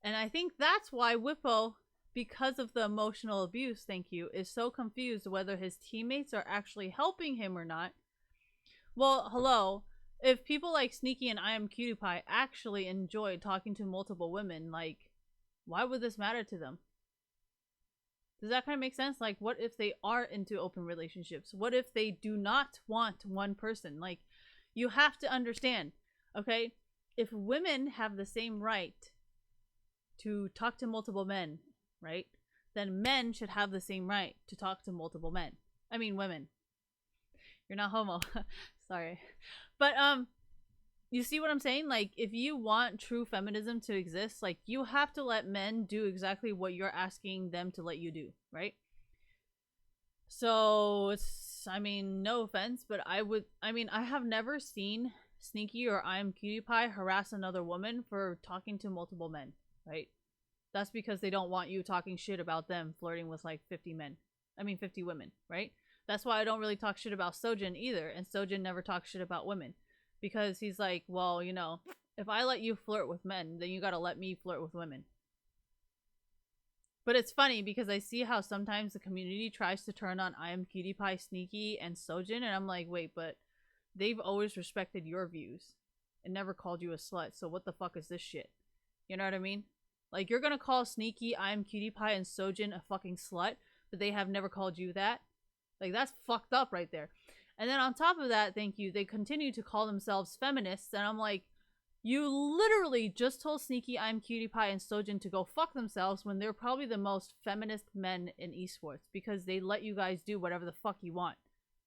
And I think that's why Whippo, because of the emotional abuse, thank you, is so confused whether his teammates are actually helping him or not. Well, hello. If people like Sneaky and I Am Cutie Pie actually enjoy talking to multiple women, like, why would this matter to them? Does that kind of make sense? Like, what if they are into open relationships? What if they do not want one person? Like, you have to understand, okay? If women have the same right to talk to multiple men, right? Then men should have the same right to talk to multiple men. I mean, women. You're not homo. Sorry. But, you see what I'm saying? Like, if you want true feminism to exist, like, you have to let men do exactly what you're asking them to let you do, right? So, it's, I mean, no offense, but I have never seen Sneaky or I Am Cutie Pie harass another woman for talking to multiple men, right? That's because they don't want you talking shit about them flirting with like 50 men. I mean, 50 women, right? That's why I don't really talk shit about Sojin either. And Sojin never talks shit about women. Because he's like, well, you know, if I let you flirt with men, then you gotta let me flirt with women. But it's funny because I see how sometimes the community tries to turn on I Am Cutie Pie, Sneaky, and Sojin. And I'm like, wait, but they've always respected your views and never called you a slut. So what the fuck is this shit? You know what I mean? Like, you're gonna call Sneaky, I Am Cutie Pie, and Sojin a fucking slut, but they have never called you that? Like, that's fucked up right there. And then on top of that, thank you, they continue to call themselves feminists, and I'm like, you literally just told Sneaky, I Am Cutie Pie, and Sojin to go fuck themselves when they're probably the most feminist men in esports, because they let you guys do whatever the fuck you want,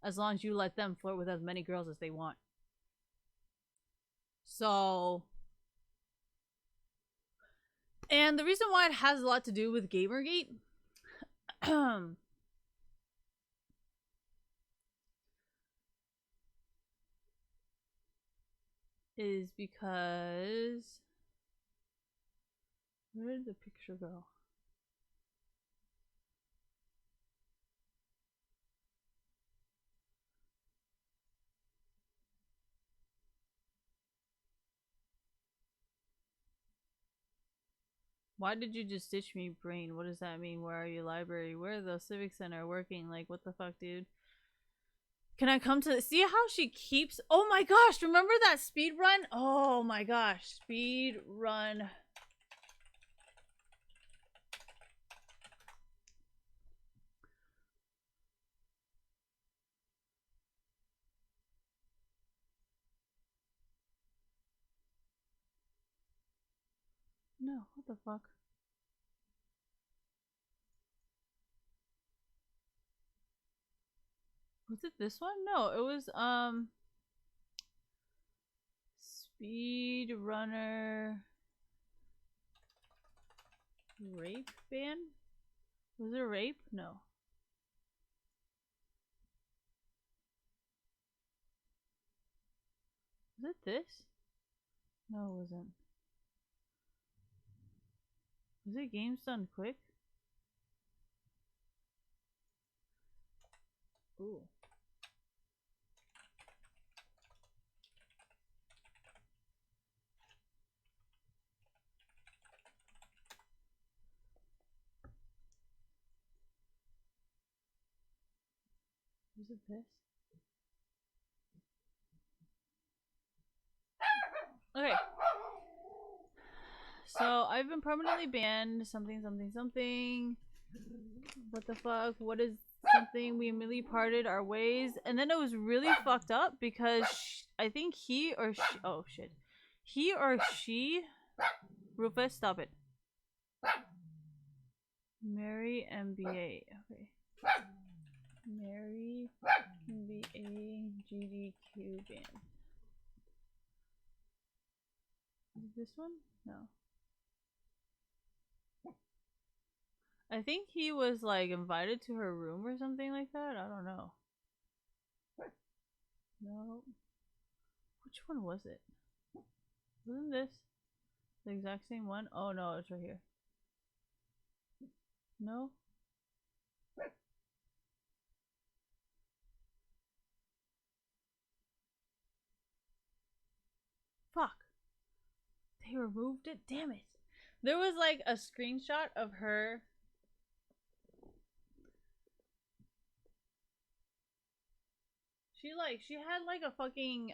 as long as you let them flirt with as many girls as they want. So... And the reason why it has a lot to do with Gamergate is because... Where did the picture go? Why did you just ditch me, brain? What does that mean? Where are you, library? Where are the civic center working? Like, what the fuck, dude? Can I come to... See how she keeps... Oh my gosh, remember that speed run? Oh my gosh, speed run. No, what the fuck? Was it this one? No, it was, Speed Runner Rape Ban? Was it a rape? No. Was it this? No, it wasn't. Was it Games Done Quick? Ooh. Was it this? Okay. So I've been permanently banned. Something, something, something. What the fuck? What is something? We immediately parted our ways. And then it was really fucked up because I think he or she. Oh shit. He or she. Rufus, stop it. Mary MBA. Okay. Mary MBA GDQ band. Is this one? No. I think he was like invited to her room or something like that. I don't know. No. Which one was it? Wasn't this the exact same one? Oh no, it's right here. No? Fuck. They removed it? Damn it. There was like a screenshot of her. She had like a fucking,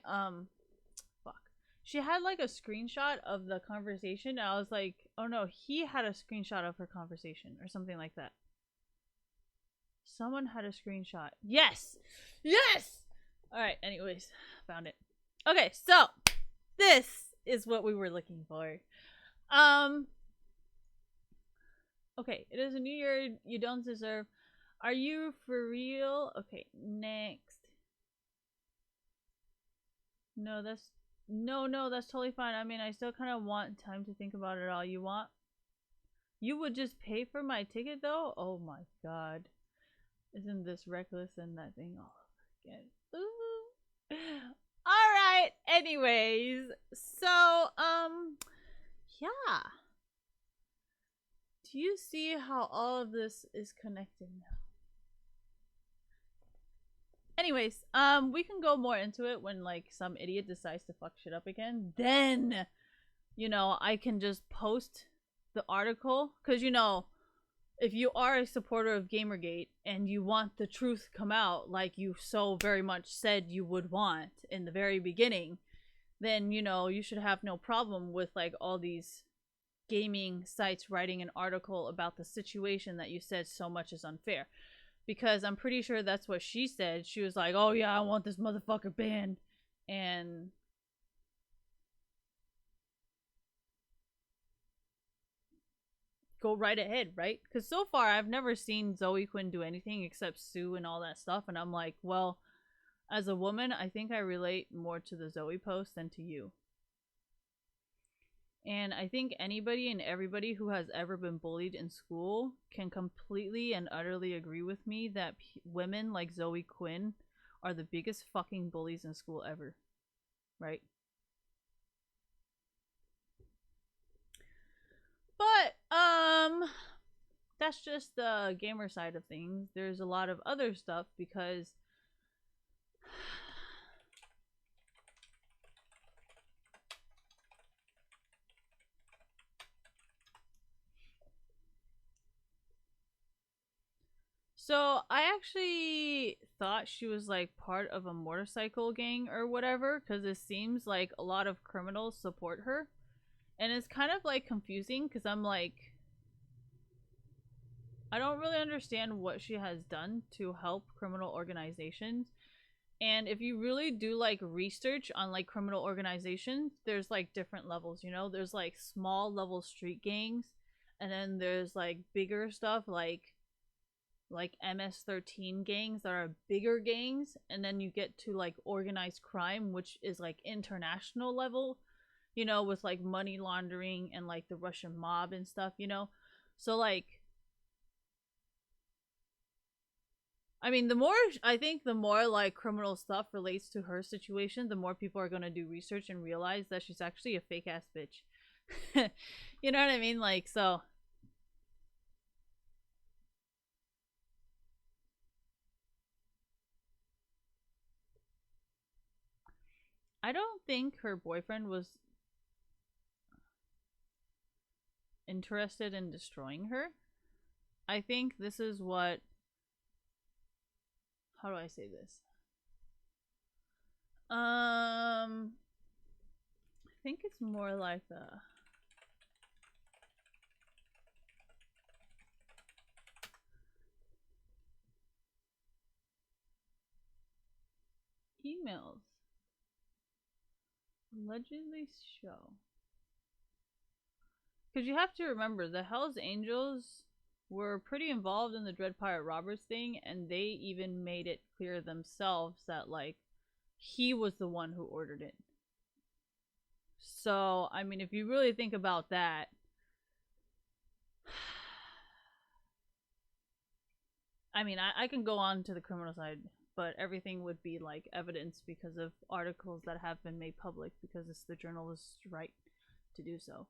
fuck. She had like a screenshot of the conversation, and I was like, oh no, he had a screenshot of her conversation, or something like that. Someone had a screenshot. Yes! Yes! Alright, anyways, found it. Okay, so, this is what we were looking for. Okay, it is a new year you don't deserve. Are you for real? Okay, next. No, that's No, no, that's totally fine. I mean, I still kind of want time to think about it all. You want? You would just pay for my ticket though? Oh my god. Isn't this reckless and that thing all over again? Ooh. Alright, anyways. So, yeah. Do you see how all of this is connected now? Anyways, we can go more into it when like some idiot decides to fuck shit up again. Then, I can just post the article because if you are a supporter of Gamergate and you want the truth come out like you so very much said you would want in the very beginning, then you should have no problem with like all these gaming sites writing an article about the situation that you said so much is unfair. Because I'm pretty sure that's what she said. She was like, "Oh yeah, I want this motherfucker banned," and go right ahead, right? Because so far I've never seen Zoe Quinn do anything except sue and all that stuff, and I'm like, well, as a woman, I think I relate more to the Zoe post than to you. And I think anybody and everybody who has ever been bullied in school can completely and utterly agree with me that women like Zoe Quinn are the biggest fucking bullies in school ever. Right? But, that's just the gamer side of things. There's a lot of other stuff because so I actually thought she was like part of a motorcycle gang or whatever because it seems like a lot of criminals support her. And it's kind of like confusing because I'm like, I don't really understand what she has done to help criminal organizations. And if you really do like research on like criminal organizations, there's like different levels, There's like small level street gangs, and then there's like bigger stuff like MS-13 gangs that are bigger gangs, and then you get to like organized crime, which is like international level, with like money laundering and like the Russian mob and stuff. So like I mean, the more like criminal stuff relates to her situation, the more people are gonna do research and realize that she's actually a fake ass bitch. You know what I mean? Like, so I don't think her boyfriend was interested in destroying her. I think this is what. How do I say this? I think it's more like a. Emails allegedly show. Because you have to remember, the Hells Angels were pretty involved in the Dread Pirate Roberts thing, and they even made it clear themselves that, like, he was the one who ordered it. So, I mean, if you really think about that, I mean, I can go on to the criminal side, but everything would be like evidence because of articles that have been made public because it's the journalist's right to do so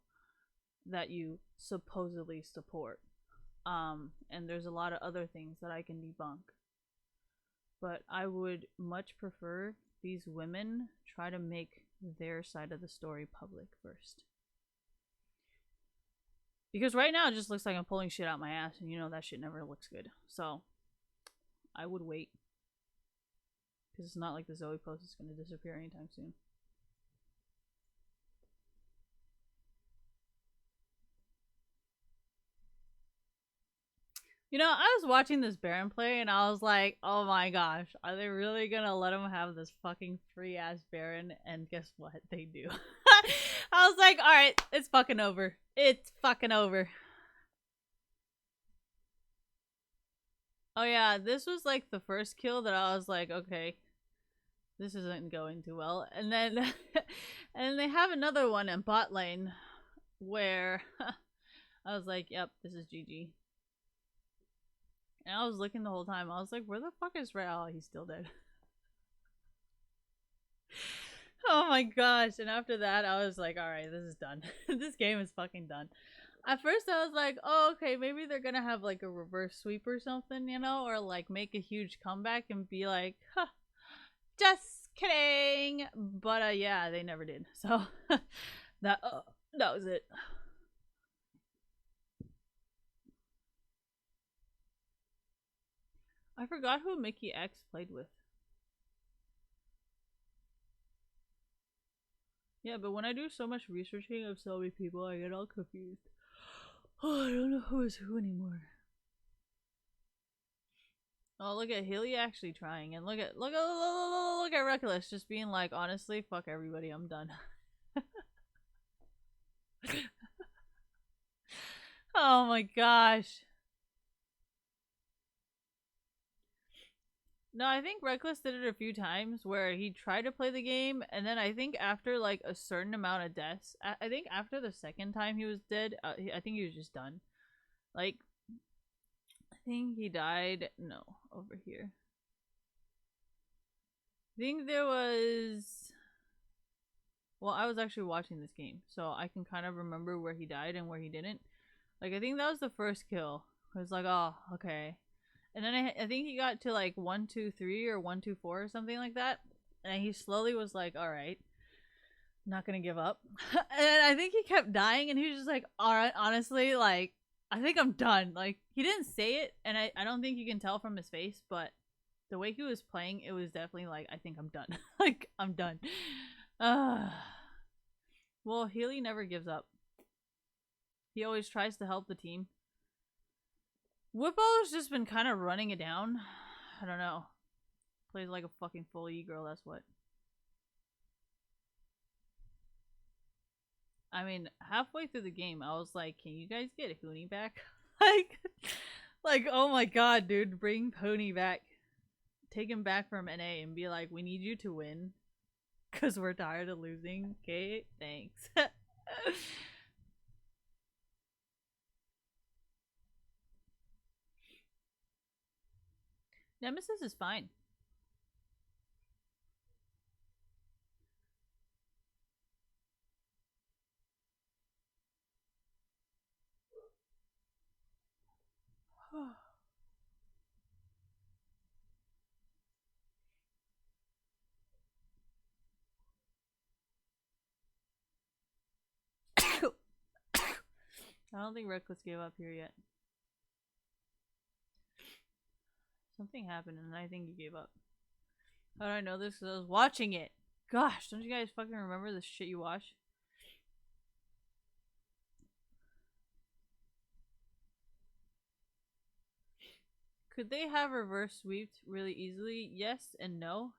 that you supposedly support. And there's a lot of other things that I can debunk. But I would much prefer these women try to make their side of the story public first. Because right now it just looks like I'm pulling shit out my ass, and that shit never looks good. So I would wait. Because it's not like the Zoe post is going to disappear anytime soon. I was watching this Baron play and I was like, oh my gosh, are they really gonna let him have this fucking free ass Baron? And guess what? They do. I was like, alright, it's fucking over. It's fucking over. Oh yeah, this was like the first kill that I was like, okay. this isn't going too well. And then, and they have another one in bot lane where I was like, yep, this is GG. And I was looking the whole time. I was like, where the fuck is Ray? Oh, he's still dead. Oh my gosh. And after that, I was like, alright, this is done. This game is fucking done. At first, I was like, oh, okay, maybe they're gonna have like a reverse sweep or something, you know? Or like make a huge comeback and be like, huh, just kidding. But yeah, they never did. So that was it. I forgot who Mickey X played with. Yeah, but when I do so much researching of so many people, I get all confused. Oh, I don't know who is who anymore. Oh, look at Hilly actually trying, and look at Reckless just being like, honestly, fuck everybody, I'm done. Oh my gosh. No, I think Reckless did it a few times where he tried to play the game, and then I think after like a certain amount of deaths, I think after the second time he was dead, I think he was just done. Like, I think he died. No, over here. I think there was. Well, I was actually watching this game, so I can kind of remember where he died and where he didn't. Like, I think that was the first kill. I was like, oh, okay. And then I think he got to like 1, 2, 3 or 1, 2, 4 or something like that. And he slowly was like, alright, not gonna give up. And I think he kept dying and he was just like, alright, honestly, like, I think I'm done. Like, he didn't say it, and I don't think you can tell from his face, but the way he was playing, it was definitely like, I think I'm done. Like, I'm done. Well, Healy never gives up. He always tries to help the team. Whipple's just been kind of running it down. I don't know. Plays like a fucking full E-girl, that's what. I mean, halfway through the game, I was like, can you guys get Huni back? like, oh my god, dude, bring Pony back. Take him back from NA and be like, we need you to win. Because we're tired of losing. Okay, thanks. Nemesis is fine. I don't think Reckless gave up here yet. Something happened and I think he gave up. How do I know this? Because I was watching it. Gosh, don't you guys fucking remember the shit you watch? Could they have reverse sweeped really easily? Yes and no.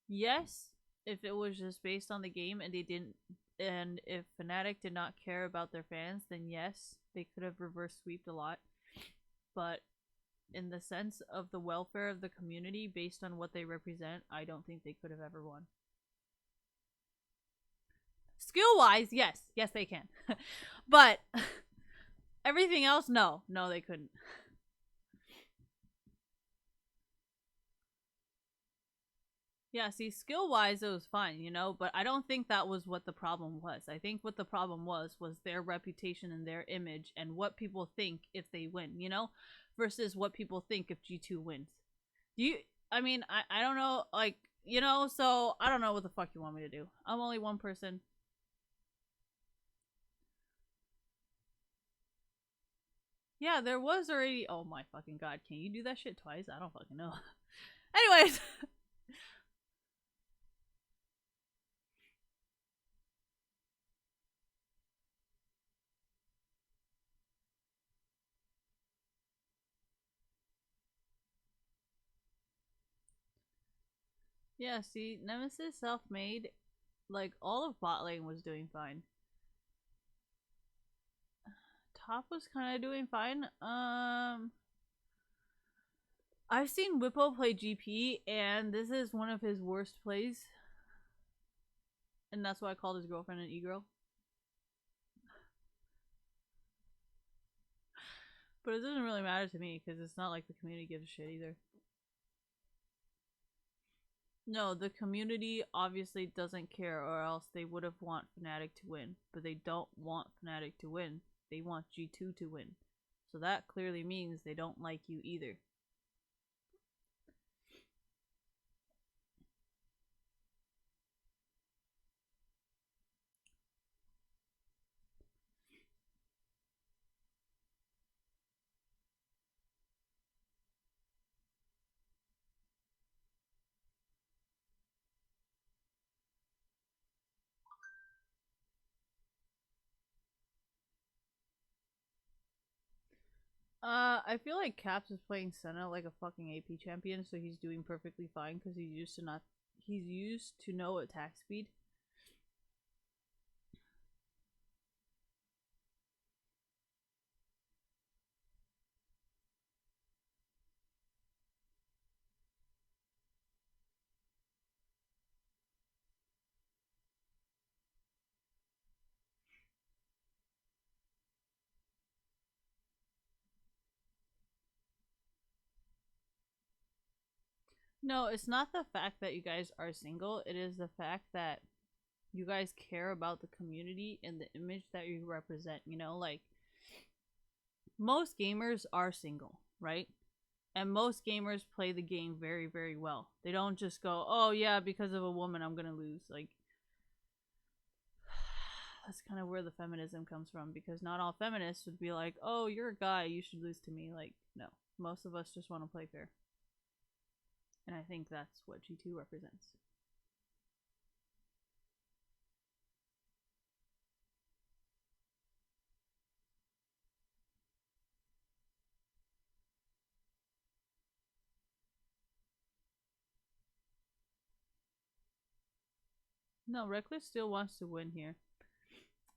Yes, if it was just based on the game and they didn't, and if Fnatic did not care about their fans, then yes, they could have reverse sweeped a lot. But in the sense of the welfare of the community based on what they represent, I don't think they could have ever won. Skill wise, yes. Yes, they can. But everything else, no. No, they couldn't. Yeah, see, skill-wise, it was fine, you know? But I don't think that was what the problem was. I think what the problem was their reputation and their image and what people think if they win, you know? Versus what people think if G2 wins. I mean, I don't know, like, you know? So, I don't know what the fuck you want me to do. I'm only one person. Yeah, there was already... Oh my fucking god, can you do that shit twice? I don't fucking know. Anyways... Yeah, see, Nemesis self-made, like, all of bot lane was doing fine. Top was kind of doing fine. I've seen Whippo play GP, and this is one of his worst plays. And that's why I called his girlfriend an e-girl. But it doesn't really matter to me, because it's not like the community gives a shit either. No, the community obviously doesn't care, or else they would have want Fnatic to win. But they don't want Fnatic to win. They want G2 to win. So that clearly means they don't like you either. I feel like Caps is playing Senna like a fucking AP champion, so he's doing perfectly fine because he's used to no attack speed. No, it's not the fact that you guys are single, it is the fact that you guys care about the community and the image that you represent, you know? Like, most gamers are single, right? And most gamers play the game very, very well. They don't just go, oh yeah, because of a woman, I'm gonna lose. Like, that's kind of where the feminism comes from, because not all feminists would be like, oh, you're a guy, you should lose to me. Like, no. Most of us just want to play fair. And I think that's what G2 represents. No, Reckless still wants to win here.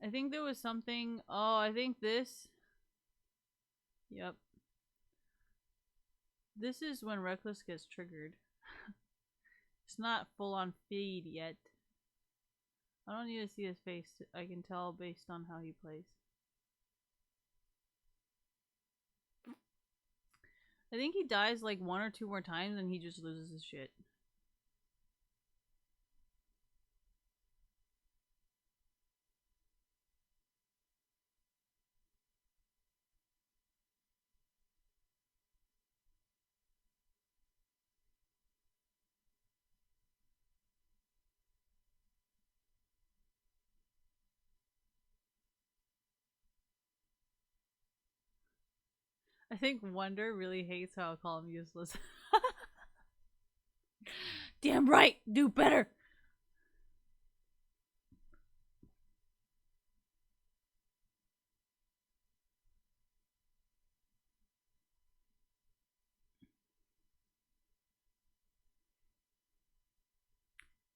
I think there was something. Oh, I think this. Yep. This is when Reckless gets triggered. It's not full on feed yet. I don't need to see his face. I can tell based on how he plays. I think he dies like one or two more times and he just loses his shit. I think Wonder really hates how I call him useless. Damn right! Do better!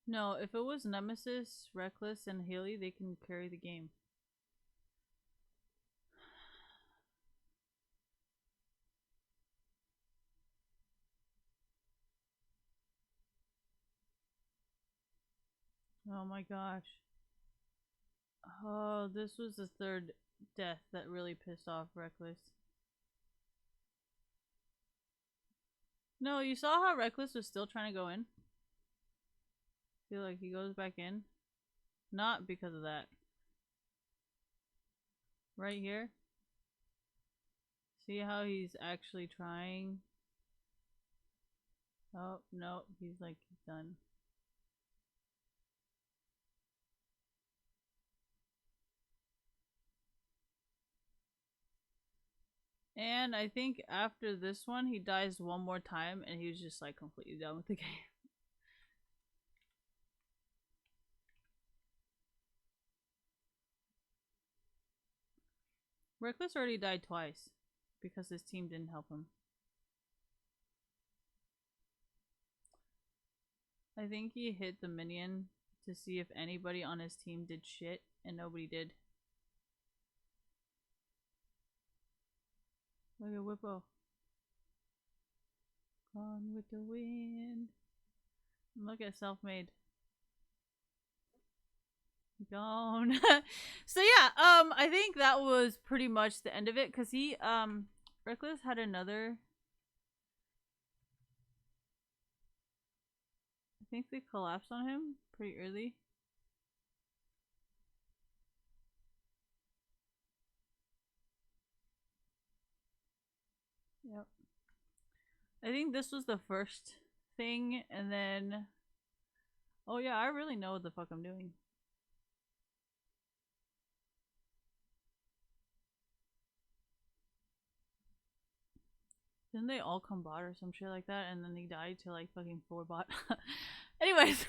No, if it was Nemesis, Reckless, and Haley, they can carry the game. Oh my gosh. Oh, this was the third death that really pissed off Reckless. No, you saw how Reckless was still trying to go in? Feel like he goes back in? Not because of that. Right here? See how he's actually trying? Oh, no, he's like done. And I think after this one, he dies one more time and he was just like completely done with the game. Reckless already died twice because his team didn't help him. I think he hit the minion to see if anybody on his team did shit, and nobody did. Look at Whippo. On with the wind. Look at self-made. Gone. So yeah, I think that was pretty much the end of it, because he Reckless had another. I think they collapsed on him pretty early. Yep. I think this was the first thing, and then oh yeah, I really know what the fuck I'm doing. Didn't they all come bot or some shit like that, and then they died to like fucking 4 bot? Anyways.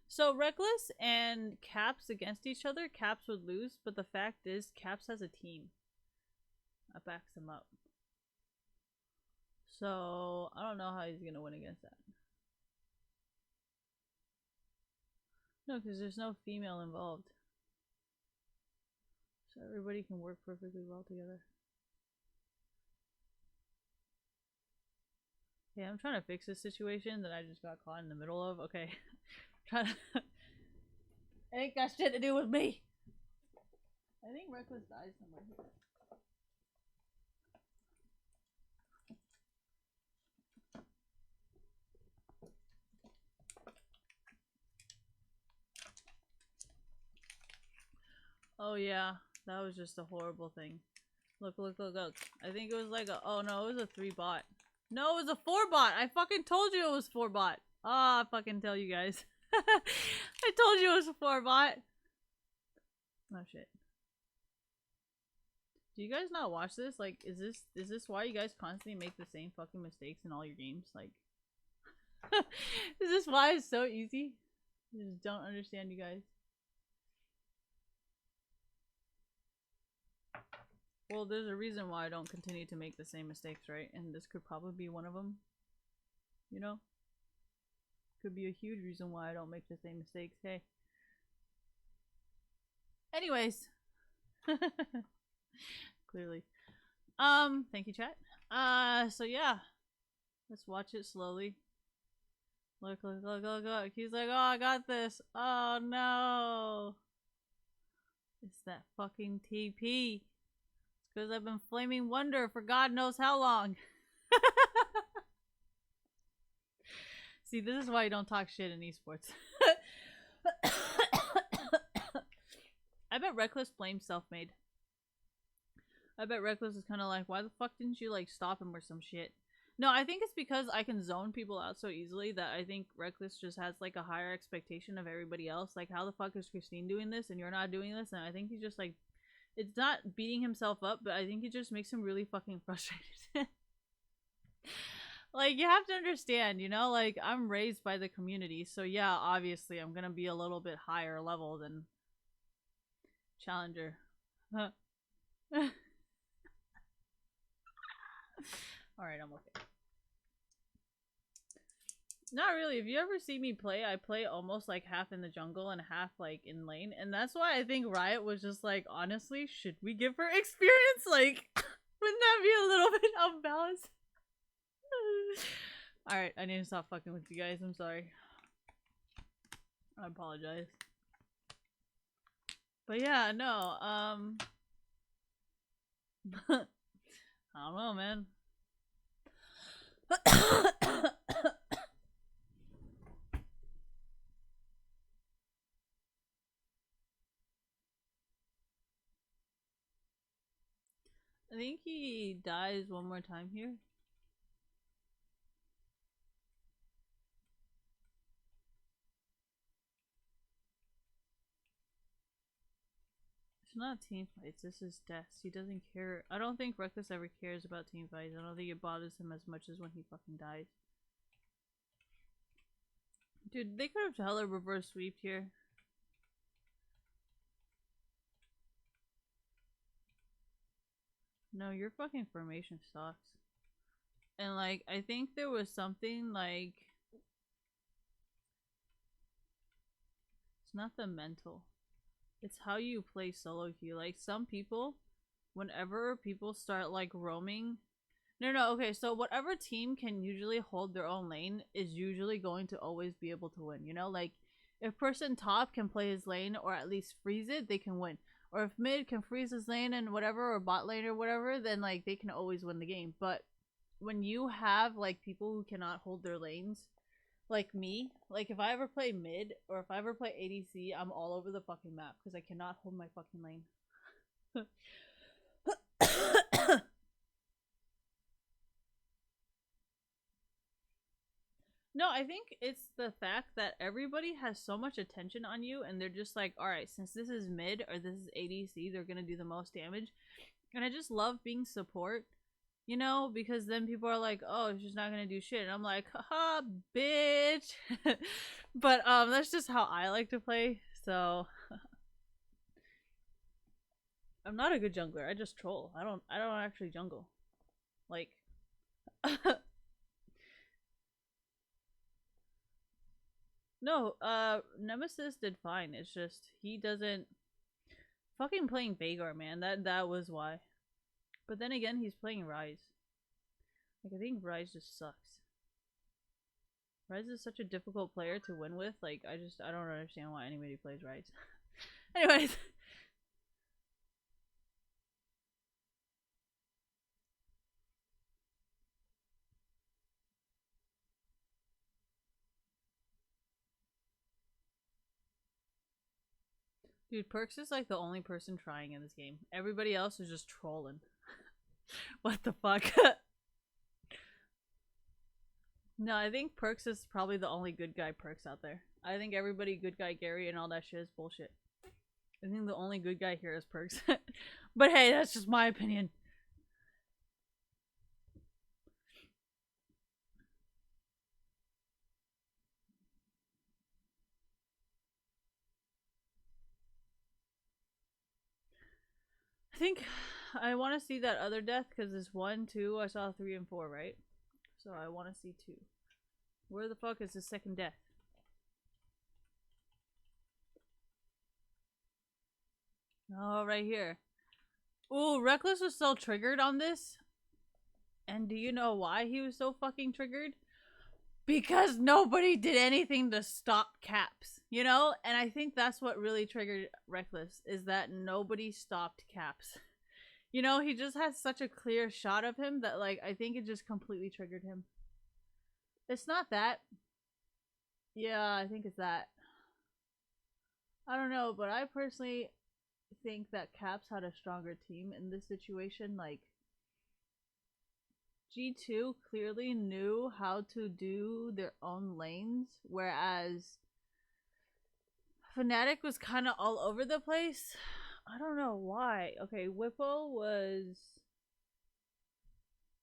So Reckless and Caps against each other, Caps would lose, but the fact is Caps has a team that backs him up. So I don't know how he's gonna win against that. No, because there's no female involved. So everybody can work perfectly well together. Okay, I'm trying to fix this situation that I just got caught in the middle of. Okay. Trying to it ain't got shit to do with me. I think Reckless dies somewhere here. Oh yeah, that was just a horrible thing. Look, look, look, look. I think it was like a, oh no, it was a 3 bot. No, it was a 4 bot. I fucking told you it was 4 bot. Ah, I fucking tell you guys. I told you it was a 4 bot. Oh shit. Do you guys not watch this? Like, is this why you guys constantly make the same fucking mistakes in all your games? Like, is this why it's so easy? I just don't understand you guys. Well, there's a reason why I don't continue to make the same mistakes, right? And this could probably be one of them. You know? Could be a huge reason why I don't make the same mistakes. Hey. Anyways. Clearly. Thank you, chat. So yeah. Let's watch it slowly. Look, look, look, look, look. He's like, oh, I got this. Oh, no. It's that fucking TP. It's because I've been flaming Wonder for God knows how long. See, this is why you don't talk shit in esports. I bet Reckless blames self-made. I bet Reckless is kind of like, why the fuck didn't you like stop him or some shit? No, I think it's because I can zone people out so easily that I think Reckless just has like a higher expectation of everybody else. Like, how the fuck is Christine doing this and you're not doing this? And I think he's just like, it's not beating himself up, but I think it just makes him really fucking frustrated. Like, you have to understand, you know, like, I'm raised by the community, so yeah, obviously I'm gonna be a little bit higher level than Challenger. Alright, I'm okay. Not really. If you ever see me play, I play almost like half in the jungle and half like in lane. And that's why I think Riot was just like, honestly, should we give her experience? Like, wouldn't that be a little bit unbalanced? Alright, I need to stop fucking with you guys. I'm sorry. I apologize. But yeah, no, I don't know, man. I think he dies one more time here. It's not team fights, this is deaths. He doesn't care. I don't think Reckless ever cares about team fights. I don't think it bothers him as much as when he fucking dies. Dude, they could have hella reverse sweeped here. No, your fucking formation sucks. And like, I think there was something like, It's not the mental. It's how you play solo queue. Like some people, whenever people start like roaming. No, okay, so whatever team can usually hold their own lane is usually going to always be able to win, you know? Like, if person top can play his lane or at least freeze it, they can win. Or if mid can freeze his lane and whatever, or bot lane or whatever, then like they can always win the game. But when you have like people who cannot hold their lanes, like me, like if I ever play mid or if I ever play ADC, I'm all over the fucking map because I cannot hold my fucking lane. No, I think it's the fact that everybody has so much attention on you and they're just like, alright, since this is mid or this is ADC, they're gonna do the most damage. And I just love being support, you know, because then people are like, oh, she's not gonna do shit. And I'm like, haha, bitch. But that's just how I like to play, so I'm not a good jungler. I just troll. I don't actually jungle. Like no, Nemesis did fine. It's just he doesn't fucking playing Veigar, man. That was why. But then again, he's playing Ryze. Like I think Ryze just sucks. Ryze is such a difficult player to win with. Like I don't understand why anybody plays Ryze. Anyways. Dude, Perks is like the only person trying in this game. Everybody else is just trolling. What the fuck? No, I think Perks is probably the only good guy Perks out there. I think everybody good guy Gary and all that shit is bullshit. I think the only good guy here is Perks. But hey, that's just my opinion. I think I want to see that other death because there's 1, 2, I saw 3 and 4, right? So I want to see 2. Where the fuck is the second death? Oh, right here. Ooh, Reckless was so triggered on this. And do you know why he was so fucking triggered? Because nobody did anything to stop Caps, you know? And I think that's what really triggered Reckless, is that nobody stopped Caps. You know, he just has such a clear shot of him that, like, I think it just completely triggered him. It's not that. Yeah, I think it's that. I don't know, but I personally think that Caps had a stronger team in this situation. Like, G2 clearly knew how to do their own lanes, whereas Fnatic was kind of all over the place. I don't know why. Okay, Whippo was...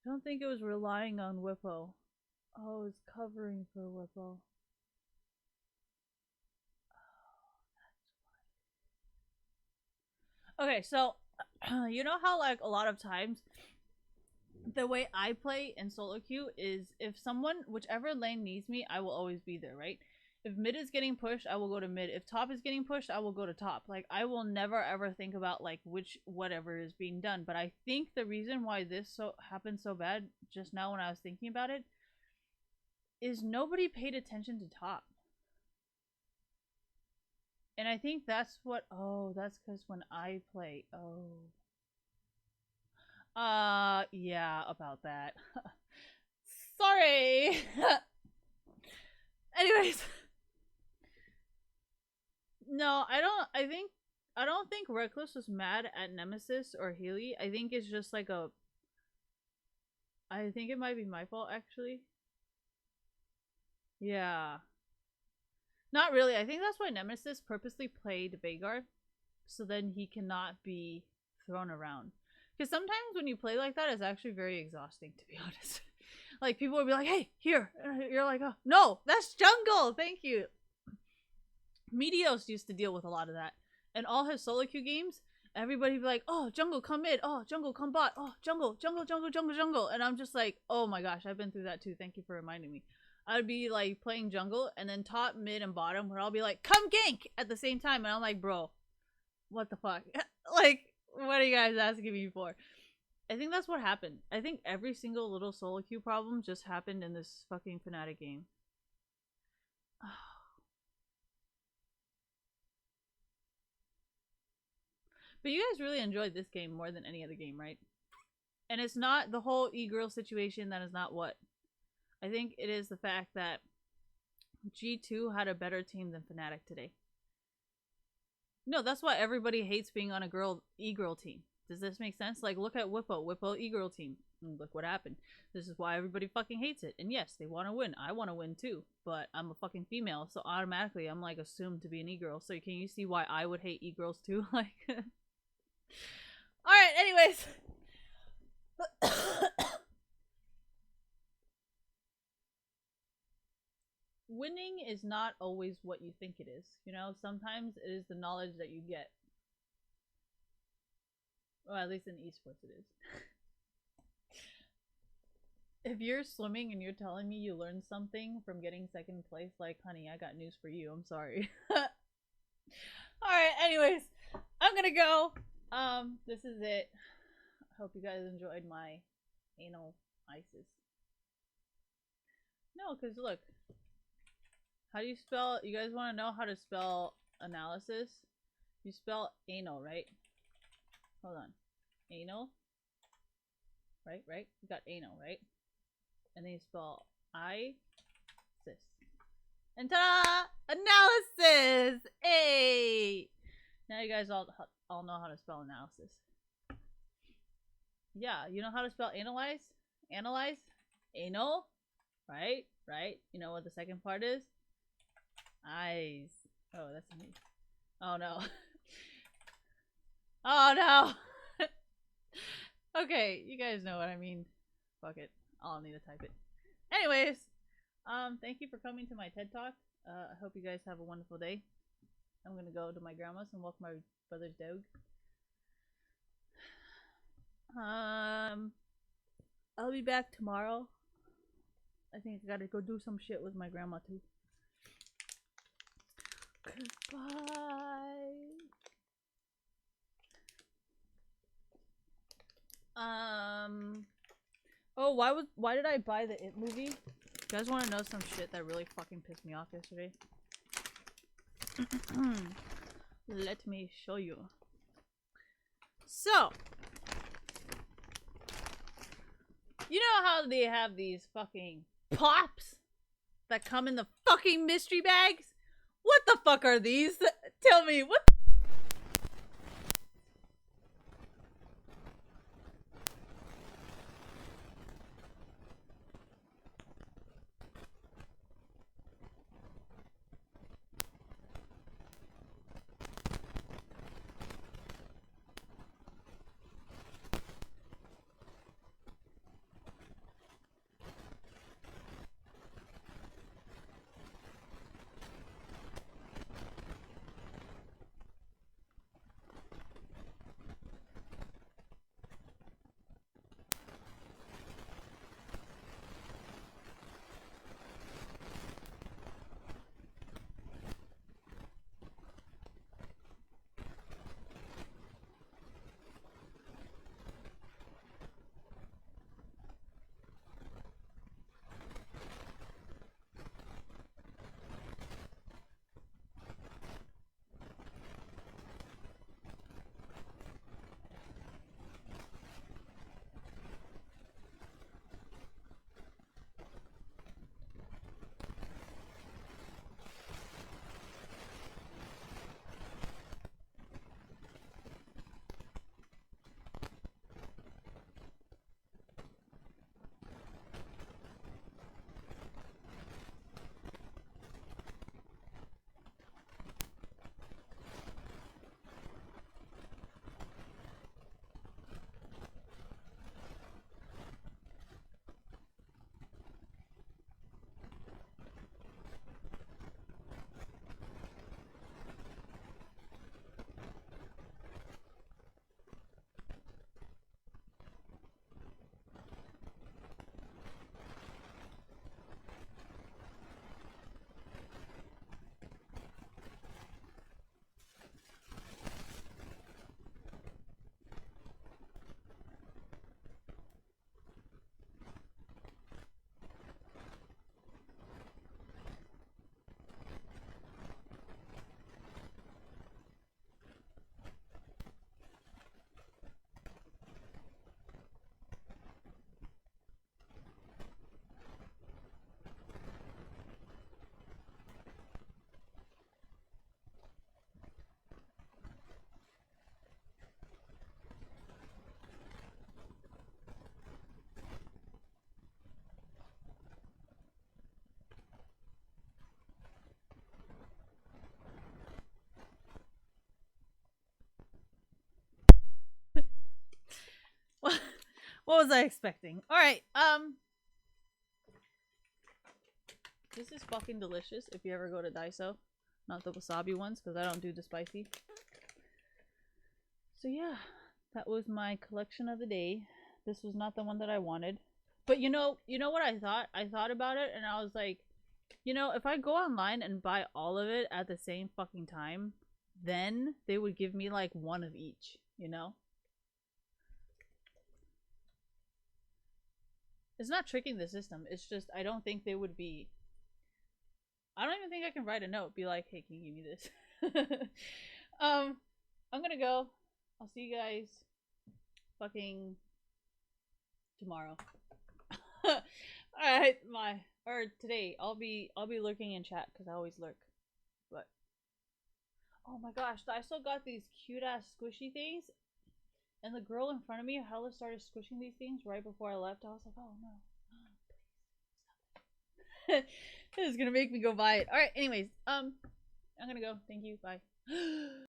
I don't think it was relying on Whippo. Oh, it was covering for Whippo. Okay, so you know how like a lot of times the way I play in solo queue is if someone, whichever lane needs me, I will always be there, right? If mid is getting pushed, I will go to mid. If top is getting pushed, I will go to top. Like I will never ever think about like which whatever is being done. But I think the reason why this happened so bad just now when I was thinking about it is nobody paid attention to top. And I think that's what, oh, that's because when I play, oh. Yeah, about that. Sorry! Anyways. No, I don't think Reckless was mad at Nemesis or Healy. I think it's just like a, I think it might be my fault actually. Yeah. Not really. I think that's why Nemesis purposely played Veigar, so then he cannot be thrown around. Because sometimes when you play like that, it's actually very exhausting, to be honest. Like, people will be like, hey, here. And you're like, oh, no, that's jungle. Thank you. Meteos used to deal with a lot of that. And all his solo queue games, everybody would be like, oh, jungle, come mid. Oh, jungle, come bot. Oh, jungle, jungle, jungle, jungle, jungle. And I'm just like, oh my gosh, I've been through that too. Thank you for reminding me. I'd be like playing jungle, and then top, mid, and bottom would all be like, "Come gank!" at the same time, and I'm like, "Bro, what the fuck? Like, what are you guys asking me for?" I think that's what happened. I think every single little solo queue problem just happened in this fucking Fnatic game. But you guys really enjoyed this game more than any other game, right? And it's not the whole e-girl situation. That is not what. I think it is the fact that G2 had a better team than Fnatic today. No, that's why everybody hates being on a e-girl team. Does this make sense? Like, look at Whippo e-girl team. And look what happened. This is why everybody fucking hates it. And yes, they want to win. I want to win too. But I'm a fucking female, so automatically I'm like assumed to be an e-girl. So can you see why I would hate e-girls too? Like, alright, anyways. Winning is not always what you think it is. You know, sometimes it is the knowledge that you get. Well, at least in esports it is. If you're swimming and you're telling me you learned something from getting second place, like, honey, I got news for you. I'm sorry. Alright, anyways. I'm gonna go. This is it. Hope you guys enjoyed my anal ISIS. No, because look. How do you spell? You guys want to know how to spell analysis? You spell anal, right? Hold on. Anal. Right? You got anal, right? And then you spell I-sis. And ta-da! Analysis! Hey! Now you guys all know how to spell analysis. Yeah, you know how to spell analyze? Analyze? Anal? Right? You know what the second part is? Eyes. Oh, that's me. Oh no. Oh no! Okay, you guys know what I mean. Fuck it. I'll need to type it. Anyways, thank you for coming to my TED Talk. I hope you guys have a wonderful day. I'm gonna go to my grandma's and walk my brother's dog. I'll be back tomorrow. I think I gotta go do some shit with my grandma too. Goodbye. Oh, why did I buy the It movie? You guys want to know some shit that really fucking pissed me off yesterday? Let me show you. So, you know how they have these fucking pops that come in the fucking mystery bags? What the fuck are these? Tell me, what the What was I expecting? Alright, this is fucking delicious if you ever go to Daiso. Not the wasabi ones, because I don't do the spicy. So yeah, that was my collection of the day. This was not the one that I wanted. But you know what I thought? I thought about it and I was like, you know, if I go online and buy all of it at the same fucking time, then they would give me like one of each, you know? It's not tricking the system. It's just I don't think they would be. I don't even think I can write a note. Be like, hey, can you give me this? I'm gonna go. I'll see you guys fucking tomorrow. Alright, or today. I'll be lurking in chat because I always lurk. But oh my gosh, I still got these cute ass squishy things. And the girl in front of me, hella started squishing these things right before I left. I was like, oh no. Please stop. This is gonna make me go buy it. Alright, anyways, I'm gonna go. Thank you. Bye.